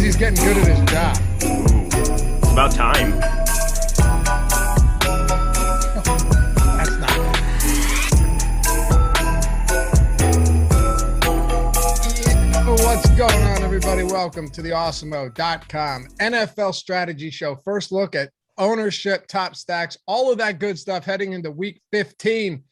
he's getting good at his job. It's about time. That's not it. What's going on, everybody? Welcome to the Awesemo.com NFL strategy show. First look at ownership, top stacks, all of that good stuff heading into week 15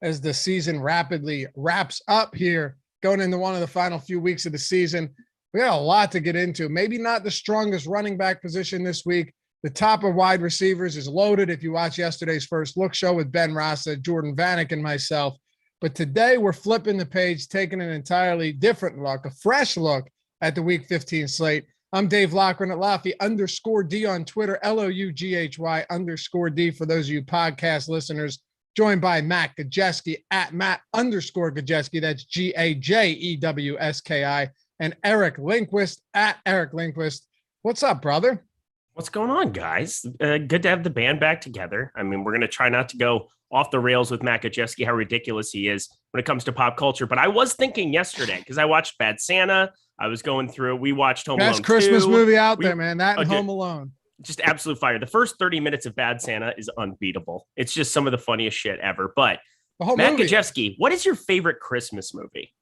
as the season rapidly wraps up here, going into one of the final few weeks of the season. We got a lot to get into. Maybe not the strongest running back position this week. The top of wide receivers is loaded if you watch yesterday's First Look show with Ben Rassa, Jordan Vanek, and myself. But today we're flipping the page, taking an entirely different look, a fresh look at the Week 15 slate. I'm Dave Loughran at Laffy_D on Twitter, LOUGHY_D for those of you podcast listeners, joined by Matt Gajeski at Matt_Gajeski. That's GAJEWSKI. And Eric Lindquist at Eric Lindquist. What's up, brother? What's going on, guys? Good to have the band back together. I mean, we're going to try not to go off the rails with Matt Gajeski, how ridiculous he is when it comes to pop culture. But I was thinking yesterday, because I watched Bad Santa. I was going through, we watched Home Alone 2. Best Christmas movie out there, man. That and Home Alone. Just absolute fire. The first 30 minutes of Bad Santa is unbeatable. It's just some of the funniest shit ever. But Matt Gajeski, what is your favorite Christmas movie?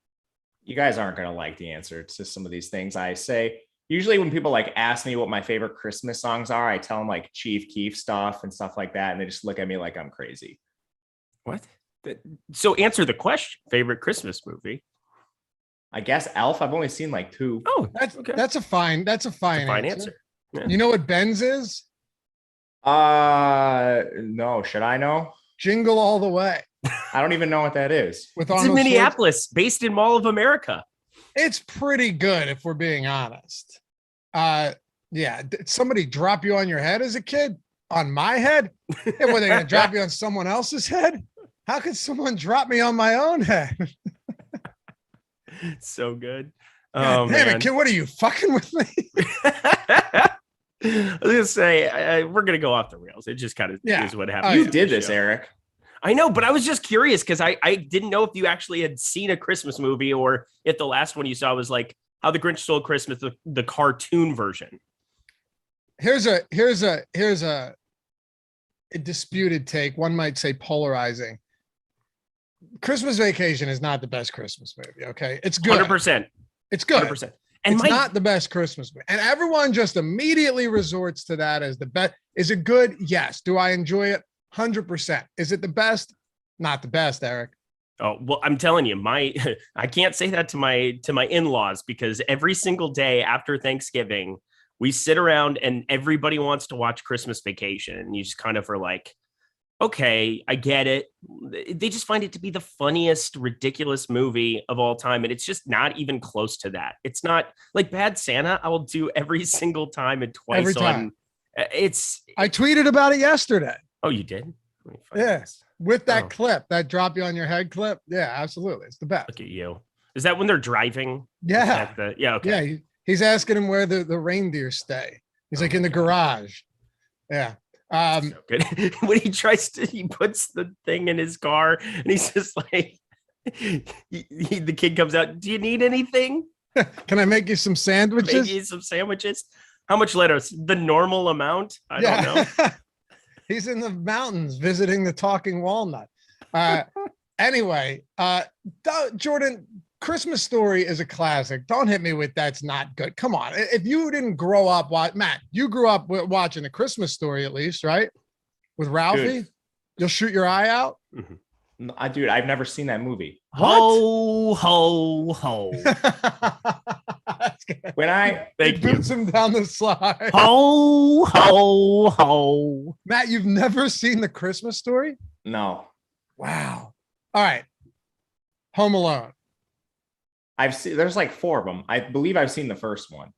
You guys aren't going to like the answer to some of these things I say. Usually when people like ask me what my favorite Christmas songs are, I tell them like Chief Keef stuff and stuff like that. And they just look at me like I'm crazy. What? So answer the question. Favorite Christmas movie? I guess Elf. I've only seen like 2. Oh, that's a fine answer. Yeah. You know what Ben's is? No. Should I know? Jingle All the Way. I don't even know what that is. It's in Minneapolis, based in Mall of America. It's pretty good if we're being honest. Yeah. Did somebody drop you on your head as a kid? On my head? Yeah, were they going to drop you on someone else's head? How could someone drop me on my own head? It's so good. God damn it, kid, what are you, fucking with me? I was going to say, we're going to go off the rails. It just kind of is what happened. You did this, Eric. I know, but I was just curious because I didn't know if you actually had seen a Christmas movie or if the last one you saw was like How the Grinch Stole Christmas, the cartoon version. Here's a disputed take. One might say polarizing. Christmas Vacation is not the best Christmas movie. Okay. It's good. 100%. It's good. 100%. And it's not the best Christmas movie. And everyone just immediately resorts to that as the best. Is it good? Yes. Do I enjoy it? 100%. Is it the best? Not the best, Eric. Oh, well, I'm telling you, I can't say that to my in-laws because every single day after Thanksgiving, we sit around and everybody wants to watch Christmas Vacation. And you just kind of are like, okay, I get it. They just find it to be the funniest, ridiculous movie of all time. And it's just not even close to that. It's not like Bad Santa. I will do every single time and twice every time. I tweeted about it yesterday. Oh, you did? Yeah. With that clip, that drop you on your head clip. Yeah, absolutely. It's the best. Look at you. Is that when they're driving? Yeah. Okay. Yeah. He's asking him where the reindeer stay. He's like in the garage. Yeah. So good. When he puts the thing in his car and he's just like, the kid comes out. Do you need anything? Can I make you some sandwiches? Make you some sandwiches. How much lettuce? The normal amount? I don't know. He's in the mountains visiting the talking walnut. Anyway, Jordan, Christmas Story is a classic. Don't hit me with that's not good. Come on. If you didn't grow up, Matt, you grew up watching a Christmas Story at least, right? With Ralphie? Dude. You'll shoot your eye out? Mm-hmm. Dude, I've never seen that movie. Ho, ho, ho. When I boots him down the slide. Ho, ho, ho. Matt, you've never seen the Christmas Story? No. Wow. All right. Home Alone. There's like 4 of them. I believe I've seen the first one.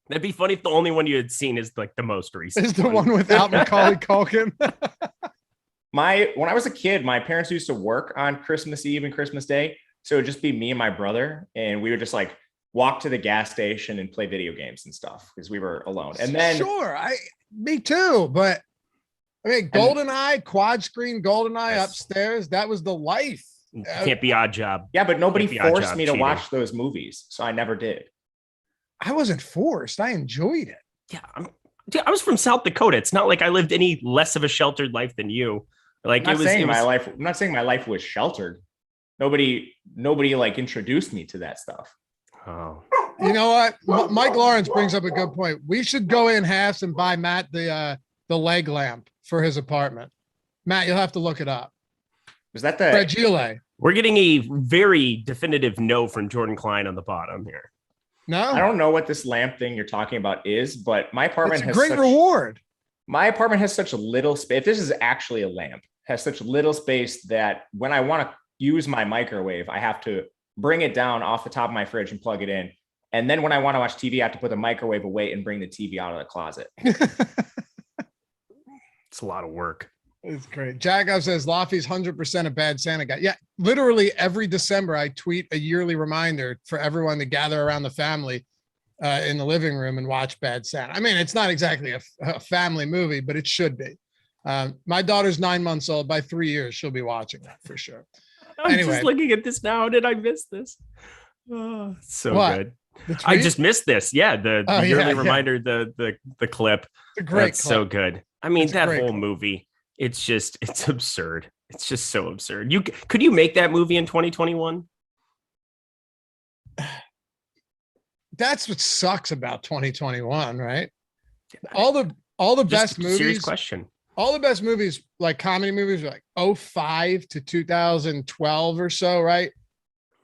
That'd be funny if the only one you had seen is like the most recent. Is the one without Macaulay Culkin? When I was a kid, my parents used to work on Christmas Eve and Christmas Day. So it would just be me and my brother. And we would just like walk to the gas station and play video games and stuff because we were alone. And then me too. But I mean, GoldenEye, quad screen GoldenEye upstairs. That was the life. Can't be Odd Job. Yeah, but nobody forced me to watch those movies. So I never did. I wasn't forced. I enjoyed it. Yeah, dude, I was from South Dakota. It's not like I lived any less of a sheltered life than you. Like I'm not saying my life was sheltered. Nobody like introduced me to that stuff. Oh, You know what? Mike Lawrence brings up a good point. We should go in halves and buy Matt the leg lamp for his apartment. Matt, you'll have to look it up. Was that the Fragile? we're getting a very definitive no from Jordan Klein on the bottom here. No, I don't know what this lamp thing you're talking about is, but my apartment it's a great reward. My apartment has such a little space. If this is actually a lamp, has such little space that when I want to use my microwave, I have to bring it down off the top of my fridge and plug it in. And then when I want to watch TV, I have to put the microwave away and bring the TV out of the closet. It's a lot of work. It's great. Jagow says Laffy's 100% a bad Santa guy. Yeah, literally every December I tweet a yearly reminder for everyone to gather around the family in the living room and watch Bad Santa. I mean, it's not exactly a family movie, but it should be. My daughter's 9 months old. By 3 years, she'll be watching that for sure. I'm just looking at this now. Did I miss this? Oh, so what? Good. I just missed this. Yeah, the yearly reminder, the clip. It's a great That's clip. so good. I mean, that whole clip. movie, it's absurd. It's just so absurd. Could you make that movie in 2021? That's what sucks about 2021, right? All the best movies. Serious question. All the best movies, like comedy movies, are like 2005 to 2012 or so, right?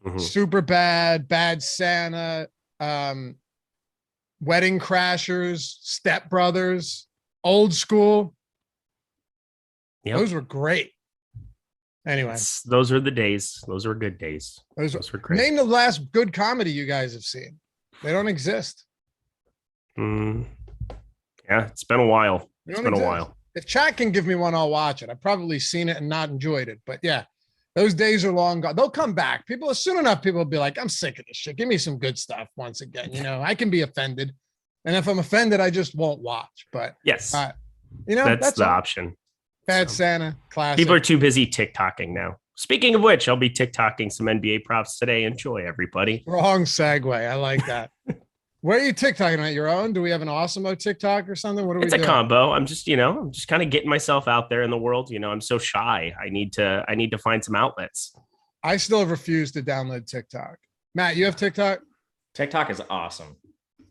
Mhm. Super Bad, Bad Santa, Wedding Crashers, Step Brothers, Old School. Yep. Those were great. Anyway, those are the days. Those were good days. Those were great. Name the last good comedy you guys have seen. They don't exist. Yeah, it's been a while. It's been a while. If chat can give me one, I'll watch it. I've probably seen it and not enjoyed it. But yeah, those days are long gone. They'll come back. Soon enough, people will be like, I'm sick of this shit. Give me some good stuff once again. You know, I can be offended. And if I'm offended, I just won't watch. But yes, that's the option. Bad Santa, classic. People are too busy TikToking now. Speaking of which, I'll be TikToking some NBA props today. Enjoy, everybody. Wrong segue. I like that. Where are you TikToking at? Your own? Do we have an Awesemo TikTok or something? What are we doing? It's a combo. I'm just kind of getting myself out there in the world. I'm so shy. I need to find some outlets. I still refuse to download TikTok. Matt, you have TikTok? TikTok is awesome.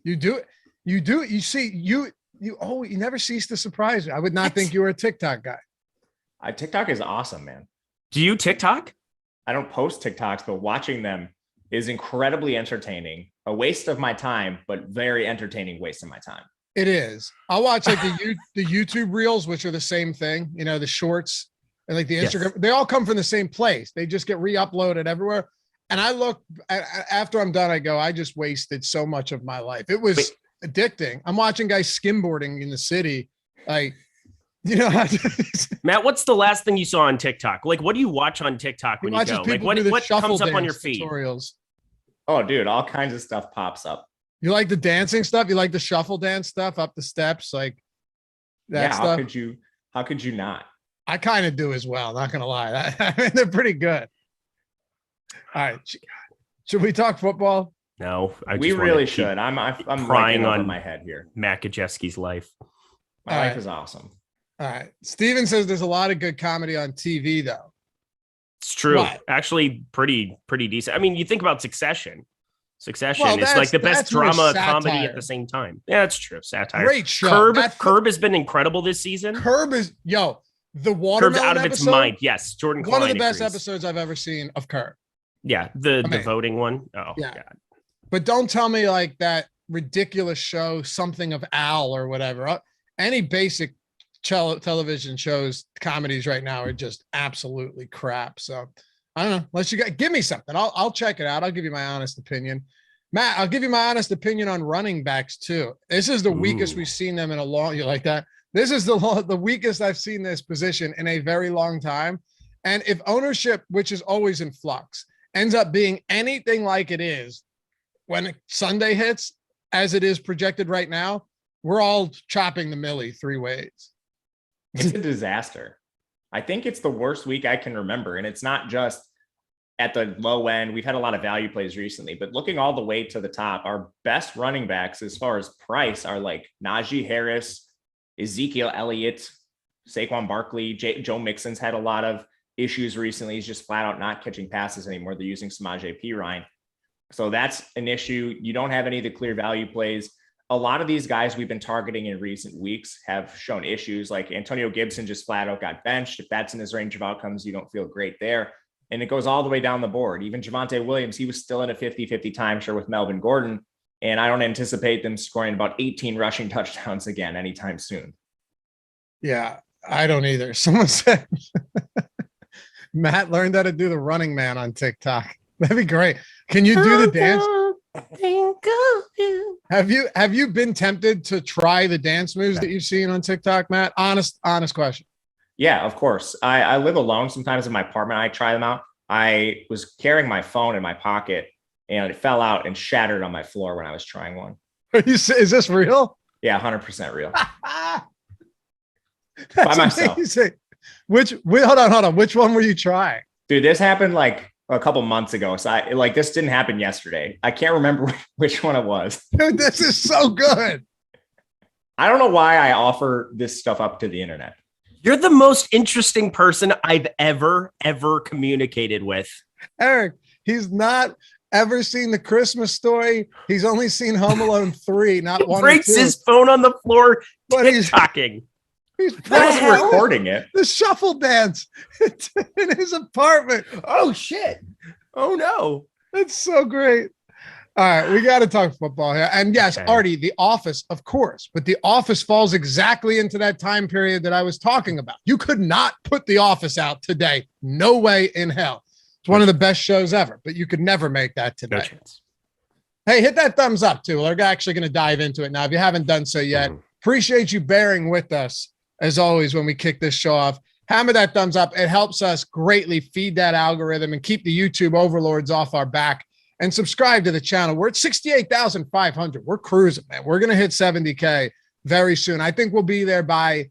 You do it. You do it. You see, you never cease to surprise me. I would not think you were a TikTok guy. TikTok is awesome, man. Do you TikTok? I don't post TikToks, but watching them is incredibly entertaining. A waste of my time, but very entertaining waste of my time. It is. I'll watch like the YouTube reels, which are the same thing, the shorts and like the Instagram. Yes. They all come from the same place. They just get re-uploaded everywhere. And I look after I'm done, I go, I just wasted so much of my life. It was addicting. I'm watching guys skimboarding in the city. Like, Matt, what's the last thing you saw on TikTok? Like, what do you watch on TikTok when you go? Like, what comes up on your feed? Tutorials. Oh, dude, all kinds of stuff pops up. You like the dancing stuff? You like the shuffle dance stuff up the steps? Like that stuff? How could you not? I kind of do as well. Not going to lie. I mean, they're pretty good. All right. Should we talk football? No. We really should. I'm crying on my head here. Matt Gajewski's life. My life is awesome. All right. Steven says there's a lot of good comedy on TV, though. It's true. What? Actually, pretty decent. I mean, you think about Succession. Succession is like the best drama comedy at the same time. Yeah, that's true. Satire. Great show. Curb has been incredible this season. The watermelon Curb's out of its mind. Yes, Jordan Klein. One of the best episodes I've ever seen of Curb. Yeah, the voting one. Oh, yeah. God. But don't tell me like that ridiculous show, something of Al or whatever. Any basic television shows, comedies right now are just absolutely crap. So I don't know. Unless you give me something, I'll check it out. I'll give you my honest opinion. Matt, I'll give you my honest opinion on running backs too. This is the weakest we've seen them in a long. You like that? This is the weakest I've seen this position in a very long time. And if ownership, which is always in flux, ends up being anything like it is when Sunday hits, as it is projected right now, we're all chopping the Millie 3 ways. It's a disaster. I think it's the worst week I can remember. And it's not just at the low end. We've had a lot of value plays recently, but looking all the way to the top, our best running backs as far as price are like Najee Harris, Ezekiel Elliott, Saquon Barkley. Joe Mixon's had a lot of issues recently. He's just flat out not catching passes anymore. They're using Samaje Perine. So that's an issue. You don't have any of the clear value plays. A lot of these guys we've been targeting in recent weeks have shown issues. Like Antonio Gibson just flat out got benched. If that's in his range of outcomes, you don't feel great there. And it goes all the way down the board. Even Javonte Williams, he was still in a 50-50 timeshare with Melvin Gordon. And I don't anticipate them scoring about 18 rushing touchdowns again anytime soon. Yeah, I don't either. Someone said Matt learned how to do the running man on TikTok. That'd be great. Can you do the dance? Have you been tempted to try the dance moves that you've seen on TikTok, Matt? Honest question. Yeah, of course. I live alone sometimes in my apartment. I try them out. I was carrying my phone in my pocket and it fell out and shattered on my floor when I was trying one. Is this real? Yeah, 100% real. By myself. Amazing. Hold on. Which one were you trying? Dude, this happened like a couple months ago. So this didn't happen yesterday. I can't remember which one it was. Dude, this is so good. I don't know why I offer this stuff up to the internet. You're the most interesting person I've ever communicated with. Eric, he's not ever seen The Christmas Story. He's only seen Home Alone 3, not one. Breaks his phone on the floor, but he's talking. He's recording it. The shuffle dance in his apartment. Oh shit. Oh no. That's so great. All right, we got to talk football here. And yes, okay. Artie, The Office, of course, but The Office falls exactly into that time period that I was talking about. You could not put The Office out today. No way in hell. It's one of the best shows ever, but you could never make that today. No chance. Hey, hit that thumbs up too. We're actually going to dive into it now. If you haven't done so yet, appreciate you bearing with us as always when we kick this show off. Hammer that thumbs up. It helps us greatly feed that algorithm and keep the YouTube overlords off our back. And subscribe to the channel. We're at 68,500. We're cruising, man. We're going to hit 70K very soon. I think we'll be there by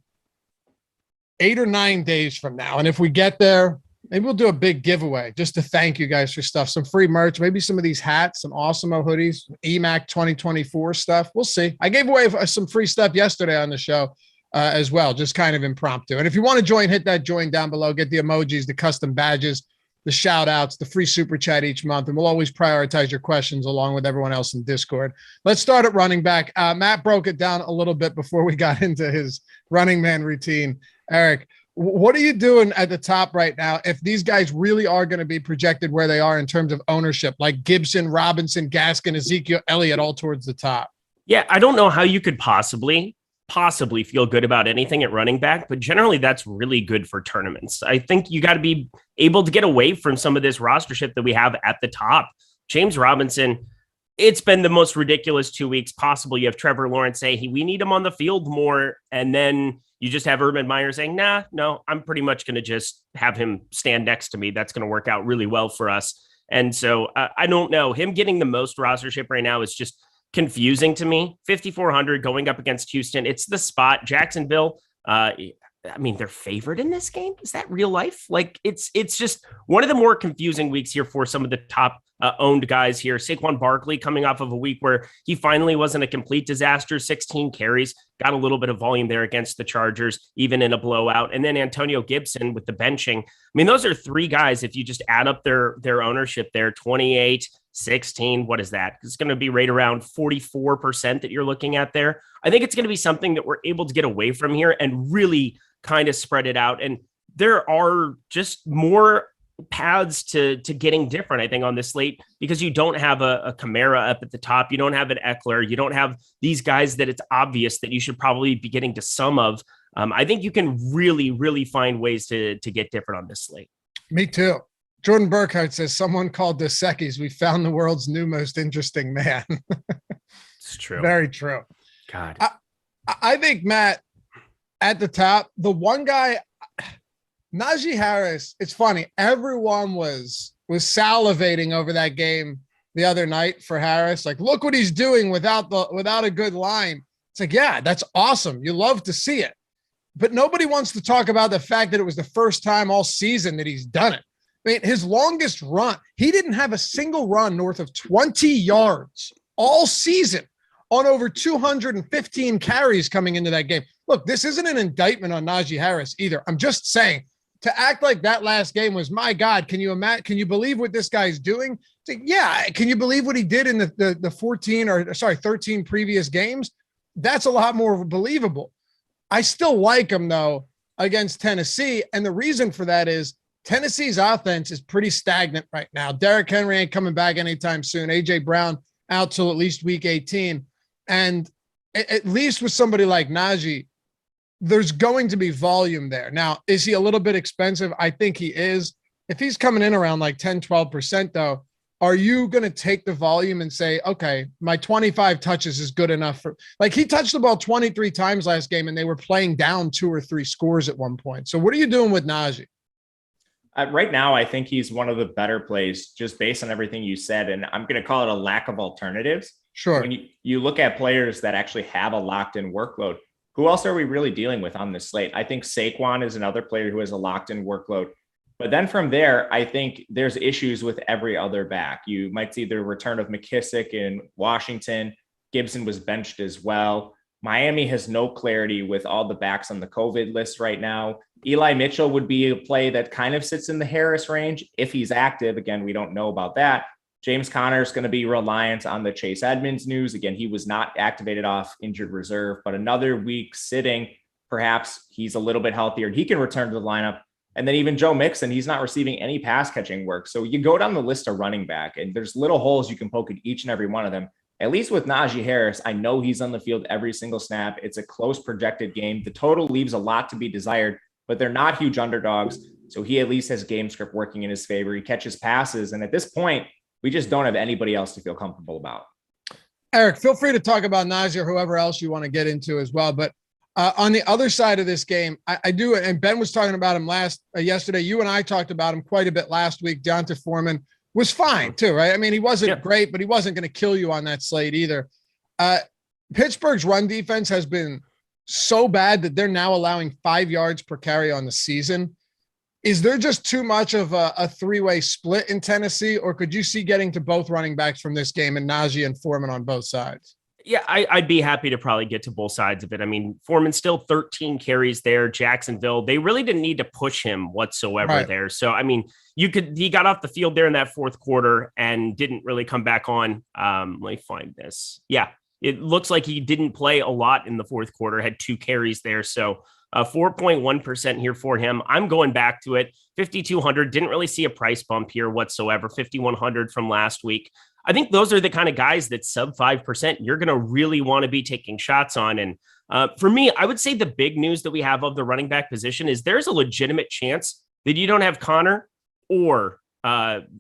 8 or 9 days from now. And if we get there, maybe we'll do a big giveaway just to thank you guys for stuff. Some free merch, maybe some of these hats, some Awesemo hoodies, EMAC 2024 stuff. We'll see. I gave away some free stuff yesterday on the show as well, just kind of impromptu. And if you want to join, hit that join down below. Get the emojis, the custom badges, the shout outs, the free super chat each month. And we'll always prioritize your questions along with everyone else in Discord. Let's start at running back. Matt broke it down a little bit before we got into his running man routine. Eric, what are you doing at the top right now if these guys really are going to be projected where they are in terms of ownership, like Gibson, Robinson, Gaskins, Ezekiel Elliott, all towards the top? Yeah, I don't know how you could possibly feel good about anything at running back, but generally that's really good for tournaments. I think you got to be able to get away from some of this rostership that we have at the top. James Robinson, it's been the most ridiculous 2 weeks possible. You have Trevor Lawrence say, we need him on the field more. And then you just have Urban Meyer saying, no, I'm pretty much going to just have him stand next to me. That's going to work out really well for us. And so I don't know. Him getting the most rostership right now is just confusing to me. 5,400 going up against Houston. It's the spot. Jacksonville, they're favored in this game. Is that real life? Like it's just one of the more confusing weeks here for some of the top owned guys here. Saquon Barkley coming off of a week where he finally wasn't a complete disaster. 16 carries, got a little bit of volume there against the Chargers, even in a blowout. And then Antonio Gibson with the benching. Those are three guys. If you just add up their ownership there, 28, 16, what is that? It's going to be right around 44% that you're looking at there. I think it's going to be something that we're able to get away from here and really kind of spread it out. And there are just more paths to getting different, I think, on this slate, because you don't have a Kamara up at the top. You don't have an Eckler. You don't have these guys that it's obvious that you should probably be getting to some of. I think you can really, really find ways to get different on this slate. Me too. Jordan Burkhardt says, someone called Dos Equis, we found the world's new most interesting man. It's true. Very true. God. I think, Matt, at the top, the one guy, Najee Harris, it's funny. Everyone was salivating over that game the other night for Harris. Like, look what he's doing without a good line. It's like, yeah, that's awesome. You love to see it. But nobody wants to talk about the fact that it was the first time all season that he's done it. I mean, his longest run, he didn't have a single run north of 20 yards all season on over 215 carries coming into that game. Look, this isn't an indictment on Najee Harris either. I'm just saying, to act like that last game was, my God, can you imagine? Can you believe what this guy's doing? It's like, yeah. Can you believe what he did in the 13 previous games? That's a lot more believable. I still like him though against Tennessee. And the reason for that is Tennessee's offense is pretty stagnant right now. Derrick Henry ain't coming back anytime soon. AJ Brown out till at least week 18. And at least with somebody like Najee, there's going to be volume there. Now, is he a little bit expensive? I think he is. If he's coming in around like 10, 12% though, are you going to take the volume and say, okay, my 25 touches is good enough for, like, he touched the ball 23 times last game and they were playing down 2 or 3 scores at one point. So what are you doing with Najee? Right now, I think he's one of the better plays just based on everything you said. And I'm going to call it a lack of alternatives. Sure. When you look at players that actually have a locked in workload, who else are we really dealing with on this slate? I think Saquon is another player who has a locked in workload. But then from there, I think there's issues with every other back. You might see the return of McKissick in Washington. Gibson was benched as well. Miami has no clarity with all the backs on the COVID list right now. Eli Mitchell would be a play that kind of sits in the Harris range if he's active. Again, we don't know about that. James Conner is going to be reliant on the Chase Edmonds news. Again, he was not activated off injured reserve, but another week sitting, perhaps he's a little bit healthier and he can return to the lineup. And then even Joe Mixon, he's not receiving any pass catching work. So you go down the list of running back and there's little holes you can poke at each and every one of them. At least with Najee Harris, I know he's on the field every single snap. It's a close projected game. The total leaves a lot to be desired, but they're not huge underdogs. So he at least has game script working in his favor. He catches passes. And at this point, we just don't have anybody else to feel comfortable about. Eric, feel free to talk about Najee or whoever else you want to get into as well. But on the other side of this game, I do, and Ben was talking about him yesterday. You and I talked about him quite a bit last week. D'Onta Foreman was fine too, right? I mean, he wasn't great, but he wasn't going to kill you on that slate either. Pittsburgh's run defense has been so bad that they're now allowing 5 yards per carry on the season. Is there just too much of a three-way split in Tennessee, or could you see getting to both running backs from this game and Najee and Foreman on both sides? Yeah, I'd be happy to probably get to both sides of it. I mean, Foreman still 13 carries there. Jacksonville, they really didn't need to push him whatsoever there. So, I mean, he got off the field there in that fourth quarter and didn't really come back on. Let me find this. Yeah, it looks like he didn't play a lot in the fourth quarter, had 2 carries there. So 4.1% here for him. I'm going back to it. 5,200, didn't really see a price bump here whatsoever. 5,100 from last week. I think those are the kind of guys that sub 5% you're going to really want to be taking shots on. And for me, I would say the big news that we have of the running back position is there's a legitimate chance that you don't have Connor or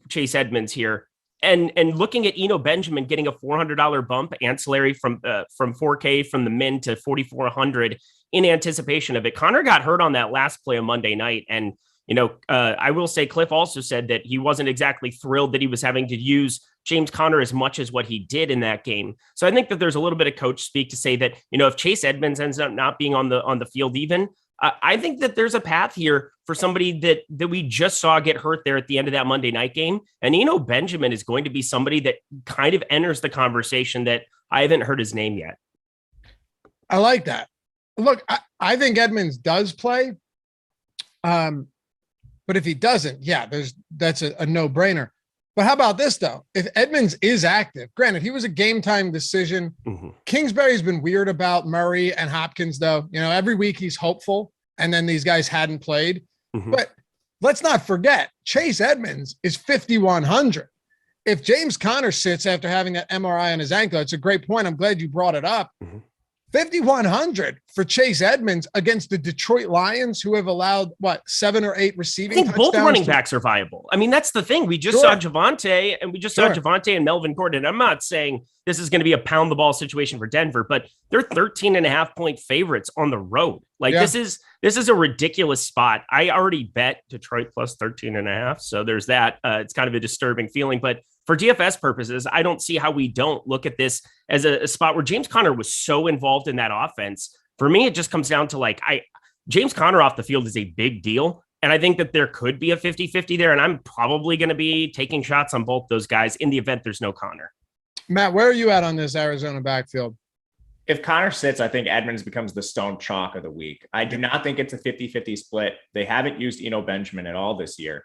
Chase Edmonds here. And looking at Eno Benjamin getting a $400 bump ancillary from 4K from the min to 4,400 in anticipation of it. Connor got hurt on that last play on Monday night. And, I will say Cliff also said that he wasn't exactly thrilled that he was having to use James Conner as much as what he did in that game. So I think that there's a little bit of coach speak to say that, if Chase Edmonds ends up not being on the field even, I think that there's a path here for somebody that we just saw get hurt there at the end of that Monday night game. And Eno Benjamin is going to be somebody that kind of enters the conversation that I haven't heard his name yet. I like that. Look, I think Edmonds does play. But if he doesn't, that's a no-brainer. But how about this, though? If Edmonds is active, granted, he was a game-time decision. Mm-hmm. Kingsbury's been weird about Murray and Hopkins, though. Every week he's hopeful, and then these guys hadn't played. Mm-hmm. But let's not forget, Chase Edmonds is 5,100. If James Conner sits after having that MRI on his ankle, it's a great point. I'm glad you brought it up. Mm-hmm. 5,100 for Chase Edmonds against the Detroit Lions, who have allowed 7 or 8 receiving touchdowns. Both running backs are viable. I mean, that's the thing. We just saw Javonte, and we just saw Javonte and Melvin Gordon. I'm not saying this is going to be a pound the ball situation for Denver, but they're 13.5 point favorites on the road. This is a ridiculous spot. I already bet Detroit plus 13.5. So there's that. It's kind of a disturbing feeling, but for DFS purposes, I don't see how we don't look at this as a spot where James Conner was so involved in that offense. For me, it just comes down to James Conner off the field is a big deal, And I think that there could be a 50-50 there. And I'm probably going to be taking shots on both those guys in the event there's no Connor. Matt, where are you at on this Arizona backfield? If Connor sits, I think Edmonds becomes the stone chalk of the week. I do not think it's a 50-50 split. They haven't used Eno Benjamin at all this year.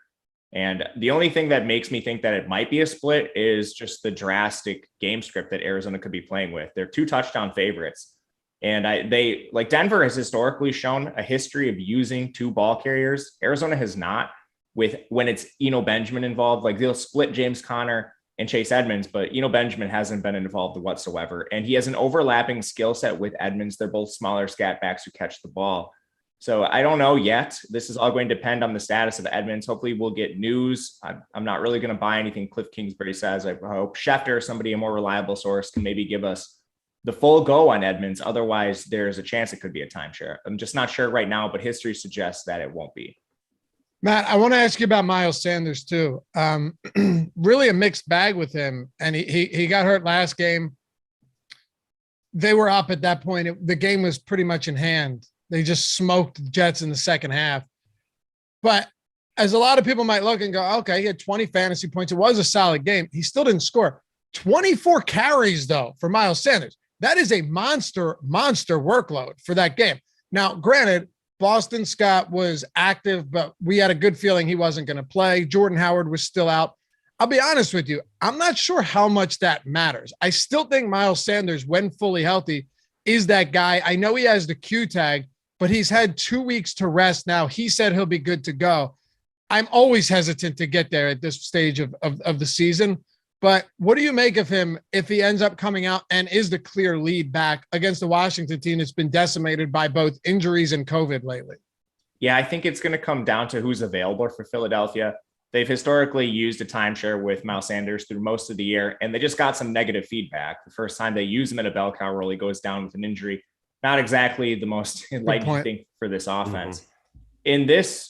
And the only thing that makes me think that it might be a split is just the drastic game script that Arizona could be playing with. They're 2 touchdown favorites. And they like Denver has historically shown a history of using 2 ball carriers. Arizona has not, with when it's Eno Benjamin involved. Like they'll split James Conner and Chase Edmonds, but Eno Benjamin hasn't been involved whatsoever. And he has an overlapping skill set with Edmonds. They're both smaller scat backs who catch the ball. So I don't know yet. This is all going to depend on the status of Edmonds. Hopefully we'll get news. I'm not really going to buy anything Cliff Kingsbury says. I hope Schefter, somebody, a more reliable source, can maybe give us the full go on Edmonds. Otherwise, there's a chance it could be a timeshare. I'm just not sure right now, but history suggests that it won't be. Matt, I want to ask you about Miles Sanders too. Really a mixed bag with him. And he got hurt last game. They were up at that point. The game was pretty much in hand. They just smoked the Jets in the second half. But as a lot of people might look and go, okay, he had 20 fantasy points. It was a solid game. He still didn't score. 24 carries, though, for Miles Sanders. That is a monster workload for that game. Now, granted, Boston Scott was active, but we had a good feeling he wasn't going to play. Jordan Howard was still out. I'll be honest with you. I'm not sure how much that matters. I still think Miles Sanders, when fully healthy, is that guy. I know he has the Q tag, but he's had 2 weeks to rest now. He said he'll be good to go. I'm always hesitant to get there at this stage of the season. But what do you make of him if he ends up coming out and is the clear lead back against the Washington team that's been decimated by both injuries and COVID lately? Yeah, I think it's going to come down to who's available for Philadelphia. They've historically used a timeshare with Miles Sanders through most of the year, and they just got some negative feedback. The first time they use him in a bell cow role, he goes down with an injury. Not exactly the most enlightening thing for this offense. Mm-hmm. In this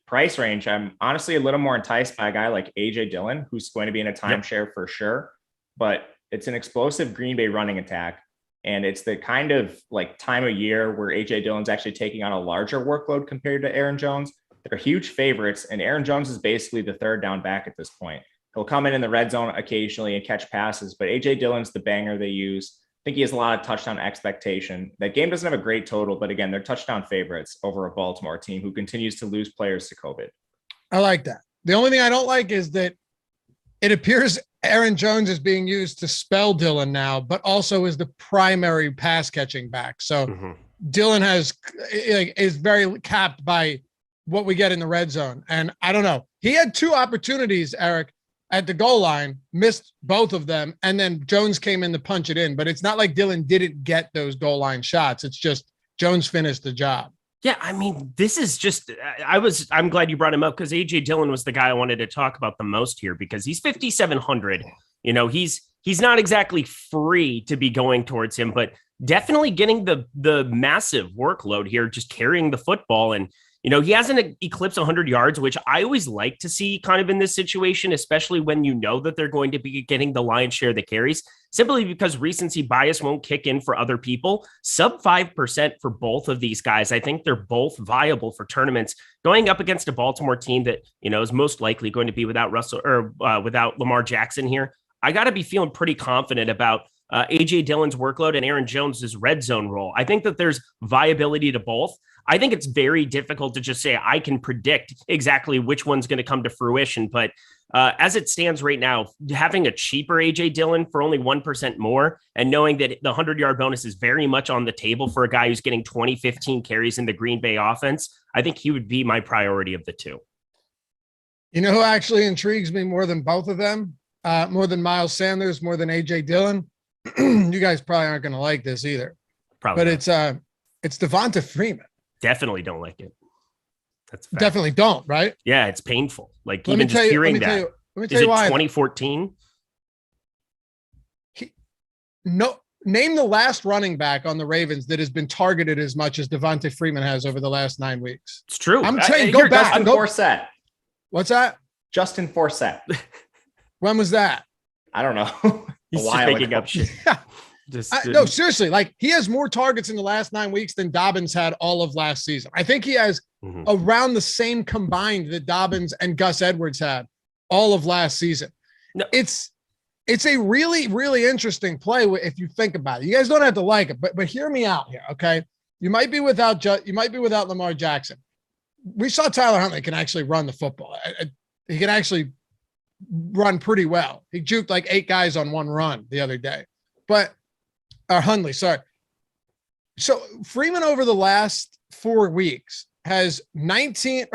price range, I'm honestly a little more enticed by a guy like AJ Dillon, who's going to be in a timeshare for sure, but it's an explosive Green Bay running attack. And it's the kind of like time of year where AJ Dillon's actually taking on a larger workload compared to Aaron Jones. They're huge favorites, and Aaron Jones is basically the third down back at this point. He'll come in the red zone occasionally and catch passes, but AJ Dillon's the banger they use. I think he has a lot of touchdown expectation. That game doesn't have a great total, but again, they're touchdown favorites over a Baltimore team who continues to lose players to COVID. I like that. The only thing I don't like is that it appears Aaron Jones is being used to spell Dillon now, but also is the primary pass catching back. So Dillon is very capped by what we get in the red zone. And I don't know. He had 2 opportunities, Eric, at the goal line, missed both of them, and then Jones came in to punch it in. But it's not like Dillon didn't get those goal line shots. It's just Jones finished the job. Yeah, I mean, this is just I'm glad you brought him up because AJ Dillon was the guy I wanted to talk about the most here because he's 5,700. You know, he's not exactly free to be going towards him, but definitely getting the massive workload here, just carrying the football. And you know, he hasn't eclipsed 100 yards, which I always like to see kind of in this situation, especially when you know that they're going to be getting the lion's share of the carries, simply because recency bias won't kick in for other people. Sub 5% for both of these guys. I think they're both viable for tournaments going up against a Baltimore team that, you know, is most likely going to be without Russell or without Lamar Jackson here. I got to be feeling pretty confident about AJ Dillon's workload and Aaron Jones's red zone role. I think that there's viability to both. I think it's very difficult to just say I can predict exactly which one's going to come to fruition. But as it stands right now, having a cheaper AJ Dillon for only 1% more and knowing that the 100-yard bonus is very much on the table for a guy who's getting 20-15 carries in the Green Bay offense, I think he would be my priority of the 2. You know who actually intrigues me more than both of them? More than Miles Sanders, more than AJ Dillon? You guys probably aren't going to like this either. Probably but not. It's Devonta Freeman. Definitely don't like it. That's definitely don't, right? Yeah, it's painful. Like even just hearing that. Let me tell you why. 2014? Name the last running back on the Ravens that has been targeted as much as Devonta Freeman has over the last 9 weeks. It's true. I'm saying go back. Justin Forsett. What's that? Justin Forsett. When was that? I don't know. He's just making up shit. No, seriously. Like he has more targets in the last 9 weeks than Dobbins had all of last season. I think he has around the same combined that Dobbins and Gus Edwards had all of last season. No. It's a really, really interesting play if you think about it. You guys don't have to like it, but hear me out here, okay? You might be without Lamar Jackson. We saw Tyler Huntley can actually run the football. He can actually run pretty well. He juked like 8 guys on one run the other day. Hundley, sorry. So Freeman over the last 4 weeks has 18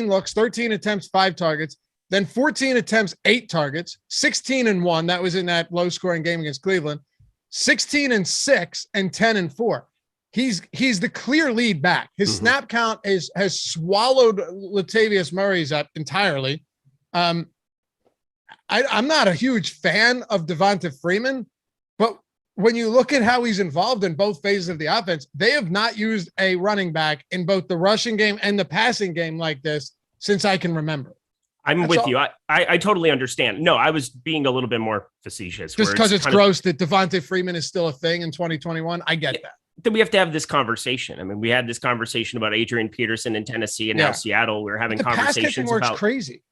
looks, 13 attempts, 5 targets, then 14 attempts, 8 targets, 16-1. That was in that low scoring game against Cleveland, 16-6 and 10-4. He's the clear lead back. His snap count has swallowed Latavius Murray's up entirely. I'm not a huge fan of Devonta Freeman, but when you look at how he's involved in both phases of the offense, they have not used a running back in both the rushing game and the passing game like this since I can remember. I'm with you. I totally understand. No, I was being a little bit more facetious. Just because it's gross that Devonta Freeman is still a thing in 2021. I get that. Then we have to have this conversation. I mean, we had this conversation about Adrian Peterson in Tennessee and now Seattle. We're having conversations about crazy.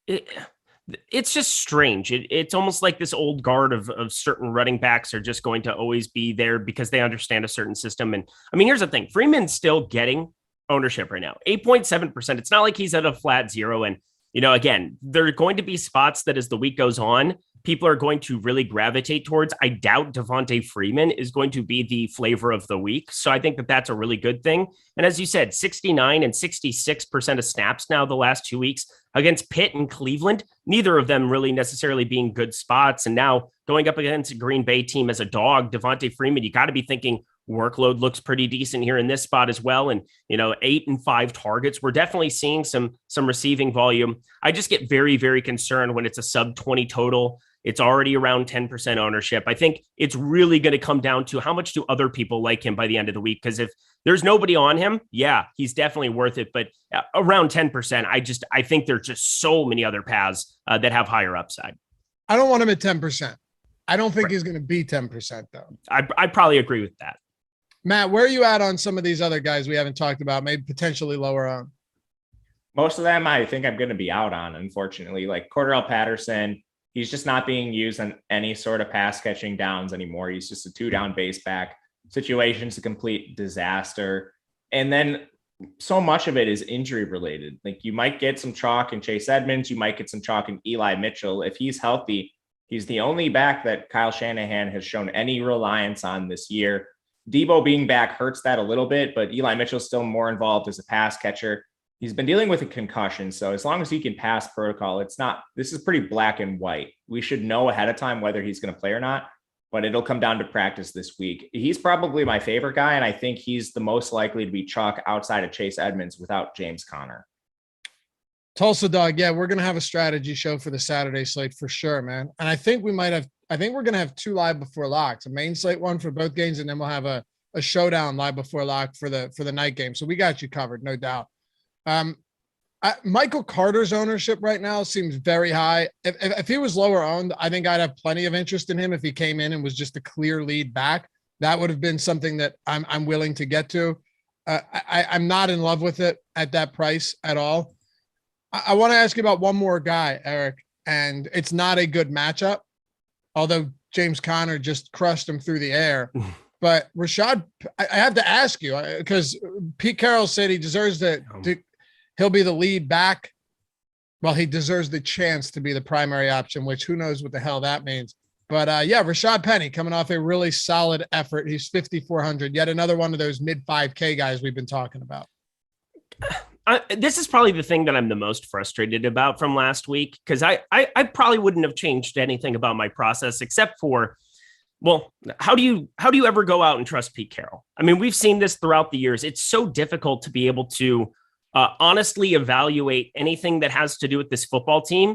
It's just strange. It's almost like this old guard of certain running backs are just going to always be there because they understand a certain system. And I mean, here's the thing. Freeman's still getting ownership right now, 8.7%. It's not like he's at a flat zero. And, again, there are going to be spots that as the week goes on, people are going to really gravitate towards. I doubt Devonta Freeman is going to be the flavor of the week. So I think that that's a really good thing. And as you said, 69 and 66% of snaps now the last 2 weeks against Pitt and Cleveland, neither of them really necessarily being good spots. And now going up against a Green Bay team as a dog, Devonta Freeman, you got to be thinking workload looks pretty decent here in this spot as well. And, 8 and 5 targets. We're definitely seeing some receiving volume. I just get very, very concerned when it's a sub 20 total. It's already around 10% ownership. I think it's really going to come down to how much do other people like him by the end of the week? Because if there's nobody on him, yeah, he's definitely worth it. But around 10%, I think there's just so many other paths that have higher upside. I don't want him at 10%. I don't think he's going to be 10% though. I probably agree with that. Matt, where are you at on some of these other guys we haven't talked about, maybe potentially lower on? Most of them I think I'm going to be out on, unfortunately. Like Cordarrelle Patterson, he's just not being used on any sort of pass catching downs anymore. He's just a 2-down base back. Situation's a complete disaster. And then so much of it is injury related. Like you might get some chalk in Chase Edmonds. You might get some chalk in Eli Mitchell. If he's healthy, he's the only back that Kyle Shanahan has shown any reliance on this year. Debo being back hurts that a little bit, but Eli Mitchell's still more involved as a pass catcher. He's been dealing with a concussion. So as long as he can pass protocol, this is pretty black and white. We should know ahead of time whether he's going to play or not, but it'll come down to practice this week. He's probably my favorite guy. And I think he's the most likely to be chalk outside of Chase Edmonds without James Conner. Tulsa Dog. Yeah. We're going to have a strategy show for the Saturday slate for sure, man. And I think we're going to have 2 live before locks, a main slate one for both games. And then we'll have a showdown live before lock for the night game. So we got you covered. No doubt. Michael Carter's ownership right now seems very high. If he was lower owned, I think I'd have plenty of interest in him. If he came in and was just a clear lead back, that would have been something that I'm willing to get to. I'm not in love with it at that price at all. I want to ask you about one more guy, Eric, and it's not a good matchup, although James Conner just crushed him through the air. But Rashad, I have to ask you because Pete Carroll said he deserves he'll be the lead back. Well, he deserves the chance to be the primary option, which who knows what the hell that means. But Rashad Penny coming off a really solid effort. He's 5,400, yet another one of those mid 5K guys we've been talking about. This is probably the thing that I'm the most frustrated about from last week, because I probably wouldn't have changed anything about my process except for, well, how do you ever go out and trust Pete Carroll? I mean, we've seen this throughout the years. It's so difficult to be able to honestly evaluate anything that has to do with this football team.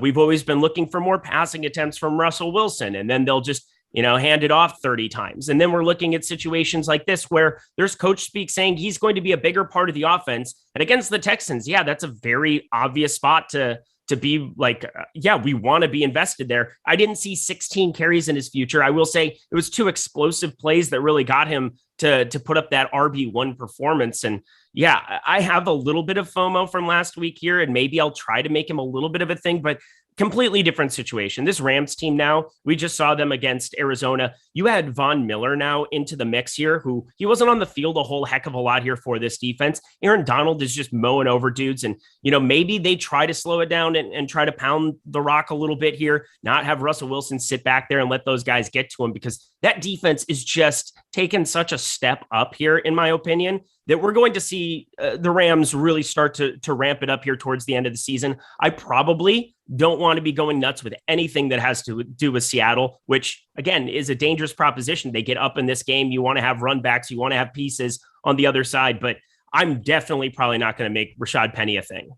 We've always been looking for more passing attempts from Russell Wilson, and then they'll just, hand it off 30 times. And then we're looking at situations like this where there's coach speak saying he's going to be a bigger part of the offense. And against the Texans, yeah, that's a very obvious spot to to be like, yeah, we want to be invested there. I didn't see 16 carries in his future. I will say it was 2 explosive plays that really got him to put up that RB1 performance. And yeah, I have a little bit of FOMO from last week here, and maybe I'll try to make him a little bit of a thing, but completely different situation. This Rams team now, we just saw them against Arizona. You had Von Miller now into the mix here, who he wasn't on the field a whole heck of a lot here for this defense. Aaron Donald is just mowing over dudes. And, maybe they try to slow it down and try to pound the rock a little bit here, not have Russell Wilson sit back there and let those guys get to him, because that defense is just taken such a step up here, in my opinion, that we're going to see the Rams really start to ramp it up here towards the end of the season. I probably don't want to be going nuts with anything that has to do with Seattle, which again is a dangerous proposition. They get up in this game. You want to have run backs. You want to have pieces on the other side, but I'm definitely probably not going to make Rashad Penny a thing.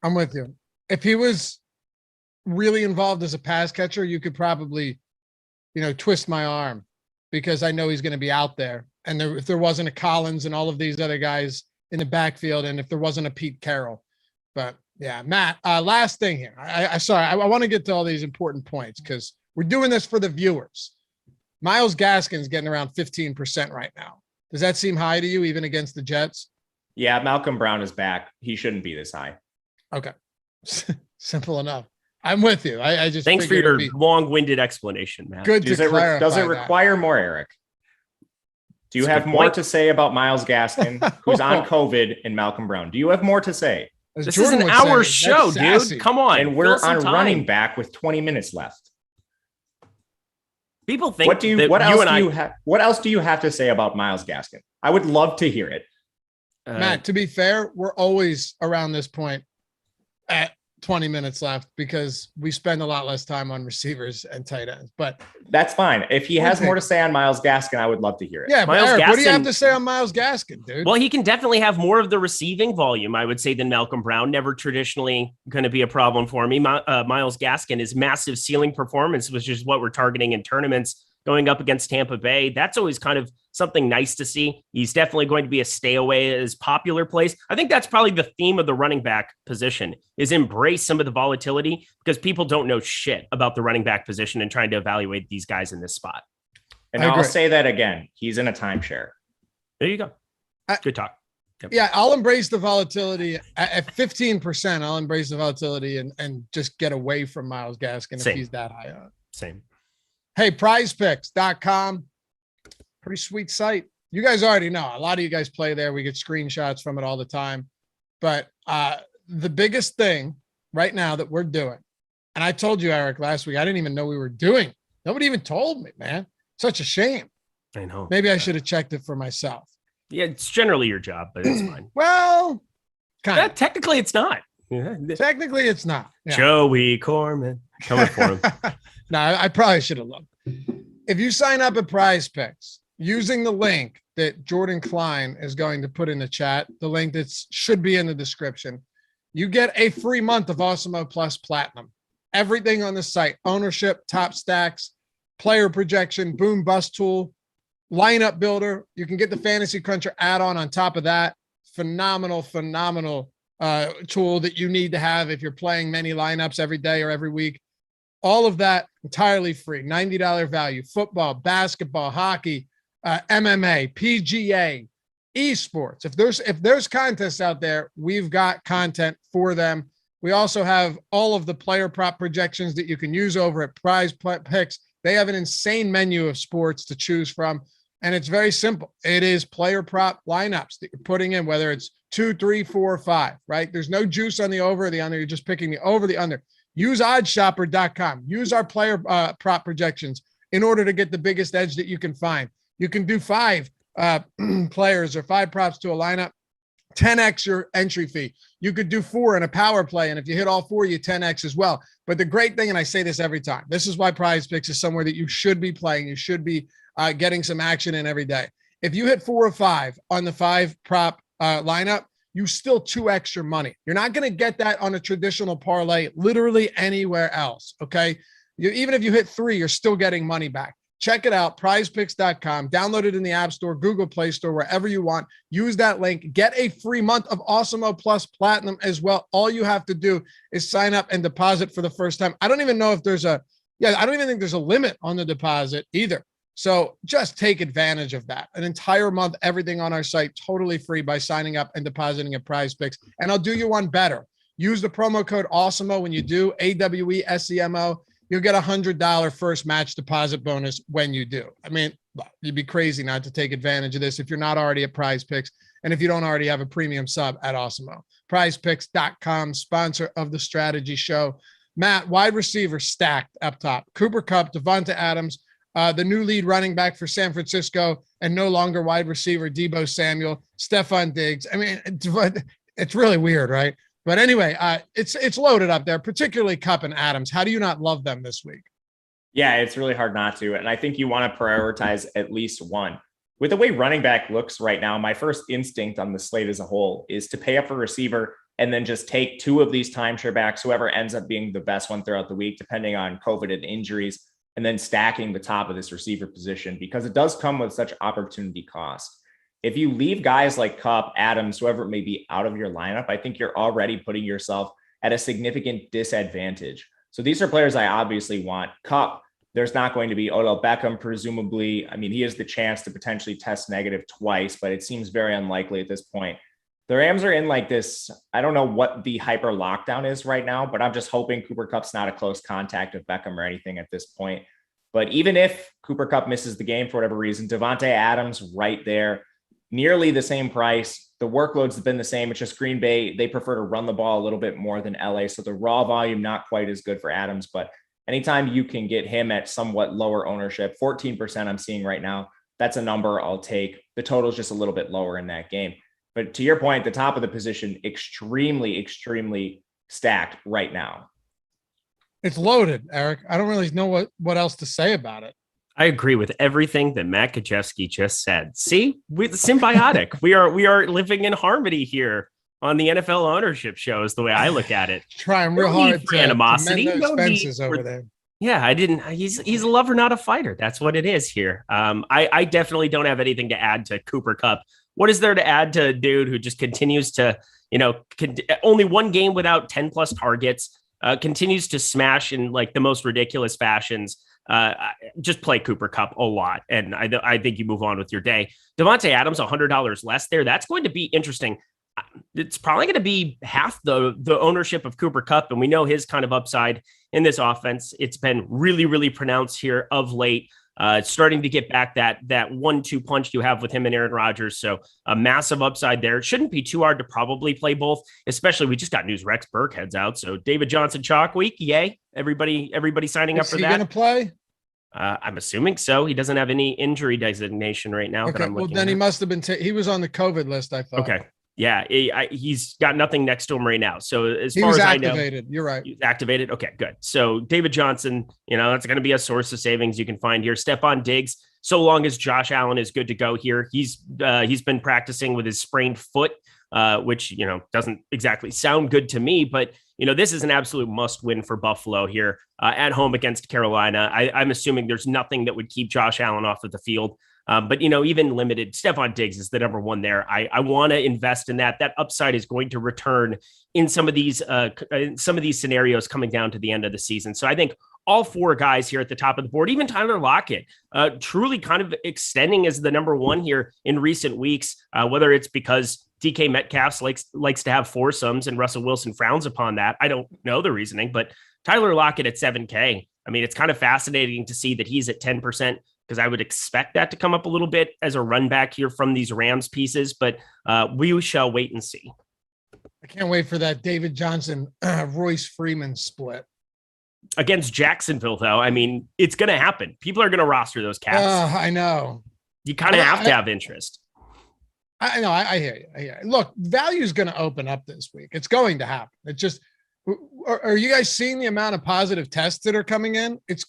I'm with you. If he was really involved as a pass catcher, you could probably, twist my arm, because I know he's going to be out there. And if there wasn't a Collins and all of these other guys in the backfield, and if there wasn't a Pete Carroll, but yeah, Matt, last thing here. I want to get to all these important points because we're doing this for the viewers. Myles Gaskins getting around 15% right now. Does that seem high to you, even against the Jets? Yeah, Malcolm Brown is back. He shouldn't be this high. Okay. Simple enough. I'm with you. I just thanks for your long-winded explanation, Matt. Good to clarify. Does it require more, Eric? Do you have more to say about Myles Gaskin, who's on COVID, and Malcolm Brown? Do you have more to say? This is an hour show, dude. Come on. And we're on running back with 20 minutes left. People think what else do you have to say about Myles Gaskin? I would love to hear it. Matt, to be fair, we're always around this point at 20 minutes left because we spend a lot less time on receivers and tight ends, but that's fine. If he has more to say on Myles Gaskin, I would love to hear it. Yeah, but Eric, what do you have to say on Myles Gaskin, dude? Well, he can definitely have more of the receiving volume, I would say, than Malcolm Brown. Never traditionally going to be a problem for me. Myles Gaskin is massive ceiling performance, which is what we're targeting in tournaments going up against Tampa Bay. That's always kind of something nice to see. He's definitely going to be a stay away as popular plays. I think that's probably the theme of the running back position, is embrace some of the volatility, because people don't know shit about the running back position and trying to evaluate these guys in this spot. And I'll say that again. He's in a timeshare. There you go. Good talk. Yep. Yeah, I'll embrace the volatility at 15%. I'll embrace the volatility and just get away from Myles Gaskin if he's that high up. Same. Hey, prizepicks.com. Pretty sweet site. You guys already know. A lot of you guys play there. We get screenshots from it all the time. But the biggest thing right now that we're doing, and I told you, Eric, last week, I didn't even know we were doing. Nobody even told me, man. Such a shame. I know. Maybe I should have checked it for myself. Yeah, it's generally your job, but it's fine. Well, kind of. Technically, it's not. Technically, it's not. Yeah. Joey Corman coming for him. No, I probably should have looked. If you sign up at Prize Picks using the link that Jordan Klein is going to put in the chat, the link that should be in the description, you get a free month of Awesemo Plus Platinum. Everything on the site: ownership, top stacks, player projection, boom bust tool, lineup builder. You can get the Fantasy Cruncher add-on on top of that. Phenomenal tool that you need to have if you're playing many lineups every day or every week. All of that entirely free. $90 value. Football, basketball, hockey, MMA, PGA, esports. If there's contests out there, we've got content for them. We also have all of the player prop projections that you can use over at Prize Picks. They have an insane menu of sports to choose from, and it's very simple. It is player prop lineups that you're putting in, whether it's 2, 3, 4, 5, right? There's no juice on the over or the under. You're just picking the over, the under. Use oddshopper.com. Use our player prop projections in order to get the biggest edge that you can find. You can do 5 players or 5 props to a lineup, 10x your entry fee. You could do 4 in a power play, and if you hit all 4, you 10x as well. But the great thing, and I say this every time, this is why Prize Picks is somewhere that you should be playing. You should be getting some action in every day. If you hit 4 or 5 on the 5 prop lineup, you still 2x your money. You're not going to get that on a traditional parlay literally anywhere else, okay? Even if you hit 3, you're still getting money back. Check it out, prizepicks.com. Download it in the App Store, Google Play Store, wherever you want. Use that link. Get a free month of Awesemo Plus Platinum as well. All you have to do is sign up and deposit for the first time. I don't even know if there's I don't even think there's a limit on the deposit either. So just take advantage of that. An entire month, everything on our site, totally free by signing up and depositing at Prize Picks. And I'll do you one better. Use the promo code Awesemo when you do, AWESEMO. You'll get $100 first match deposit bonus when you do. I mean, you'd be crazy not to take advantage of this if you're not already at Prize Picks and if you don't already have a premium sub at Awesemo. PrizePicks.com, sponsor of the strategy show. Matt, wide receiver stacked up top. Cooper Kupp, Devonta Adams, the new lead running back for San Francisco, and no longer wide receiver Deebo Samuel, Stephon Diggs. I mean, it's really weird, right? But anyway, it's loaded up there, particularly Kupp and Adams. How do you not love them this week? Yeah, it's really hard not to. And I think you want to prioritize at least one. With the way running back looks right now, my first instinct on the slate as a whole is to pay up for receiver and then just take two of these timeshare backs, whoever ends up being the best one throughout the week, depending on COVID and injuries, and then stacking the top of this receiver position because it does come with such opportunity cost. If you leave guys like Kupp, Adams, whoever it may be out of your lineup, I think you're already putting yourself at a significant disadvantage. So these are players I obviously want. Kupp, there's not going to be Odell Beckham, presumably. I mean, he has the chance to potentially test negative twice, but it seems very unlikely at this point. The Rams are in like this, I don't know what the hyper lockdown is right now, but I'm just hoping Cooper Kupp's not a close contact of Beckham or anything at this point. But even if Cooper Kupp misses the game for whatever reason, Devonta Adams right there, nearly the same price. The workloads have been the same. It's just Green Bay. They prefer to run the ball a little bit more than LA. So the raw volume, not quite as good for Adams, but anytime you can get him at somewhat lower ownership, 14% I'm seeing right now, that's a number I'll take. The total is just a little bit lower in that game. But to your point, the top of the position, extremely, extremely stacked right now. It's loaded, Eric. I don't really know what else to say about it. I agree with everything that Matt Kajewski just said. See, we're symbiotic. we are living in harmony here on the NFL ownership show is the way I look at it. Trying real hard for animosity. No expenses over there. Yeah, I didn't. He's a lover, not a fighter. That's what it is here. I definitely don't have anything to add to Cooper Kupp. What is there to add to a dude who just continues to, only one game without 10 plus targets, continues to smash in like the most ridiculous fashions. Just play Cooper Kupp a lot. And I think you move on with your day. Devonta Adams, $100 less there. That's going to be interesting. It's probably going to be half the ownership of Cooper Kupp. And we know his kind of upside in this offense. It's been really, really pronounced here of late. Starting to get back that 1-2 punch you have with him and Aaron Rodgers. So a massive upside there. It shouldn't be too hard to probably play both, especially we just got news Rex Burke heads out. So David Johnson chalk week. Yay. Everybody signing up for that. Is he going to play? I'm assuming so. He doesn't have any injury designation right now. Okay. Well, then he must have been, he was on the COVID list, I thought. Okay. Yeah. He's got nothing next to him right now. So as he far was as activated. I know, you're right. He's activated. Okay, good. So David Johnson, that's going to be a source of savings you can find here. Stephon Diggs, so long as Josh Allen is good to go here. He's been practicing with his sprained foot, which, doesn't exactly sound good to me, but this is an absolute must win for Buffalo here at home against Carolina. I'm assuming there's nothing that would keep Josh Allen off of the field. But even limited, Stephon Diggs is the number one there. I want to invest in that. That upside is going to return in some of these scenarios coming down to the end of the season. So I think all four guys here at the top of the board, even Tyler Lockett, truly kind of extending as the number one here in recent weeks, whether it's because DK Metcalf likes to have foursomes and Russell Wilson frowns upon that. I don't know the reasoning, but Tyler Lockett at 7K. I mean, it's kind of fascinating to see that he's at 10%. Because I would expect that to come up a little bit as a run back here from these Rams pieces, but we shall wait and see. I can't wait for that David Johnson, Royce Freeman split. Against Jacksonville, though, I mean, it's going to happen. People are going to roster those cats. I know. You kind of have to have interest. I know. I hear you. Look, value is going to open up this week. It's going to happen. It's just, are you guys seeing the amount of positive tests that are coming in? It's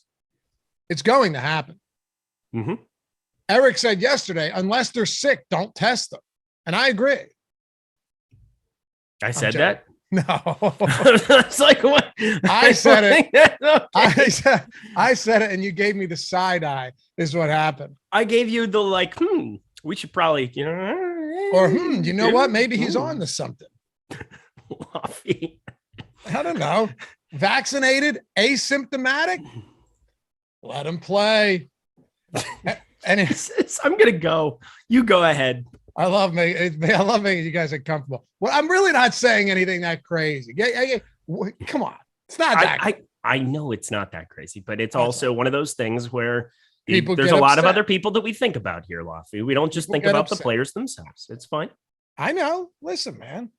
going to happen. Mm-hmm. Eric said yesterday, unless they're sick, don't test them. And I agree. I said that? No. It's like what? I said it. I said it, and you gave me the side eye. is what happened. I gave you the we should probably, or you know what? Maybe he's on to something. Luffy. I don't know. Vaccinated, asymptomatic. Let him play. And I'm gonna go. You go ahead. I love making you guys uncomfortable. Well, I'm really not saying anything that crazy. Come on, it's not that. I know it's not that crazy, but it's also one of those things where there's a lot of other people that we think about here, Luffy. We don't just think about the players themselves. It's fine. I know. Listen, man,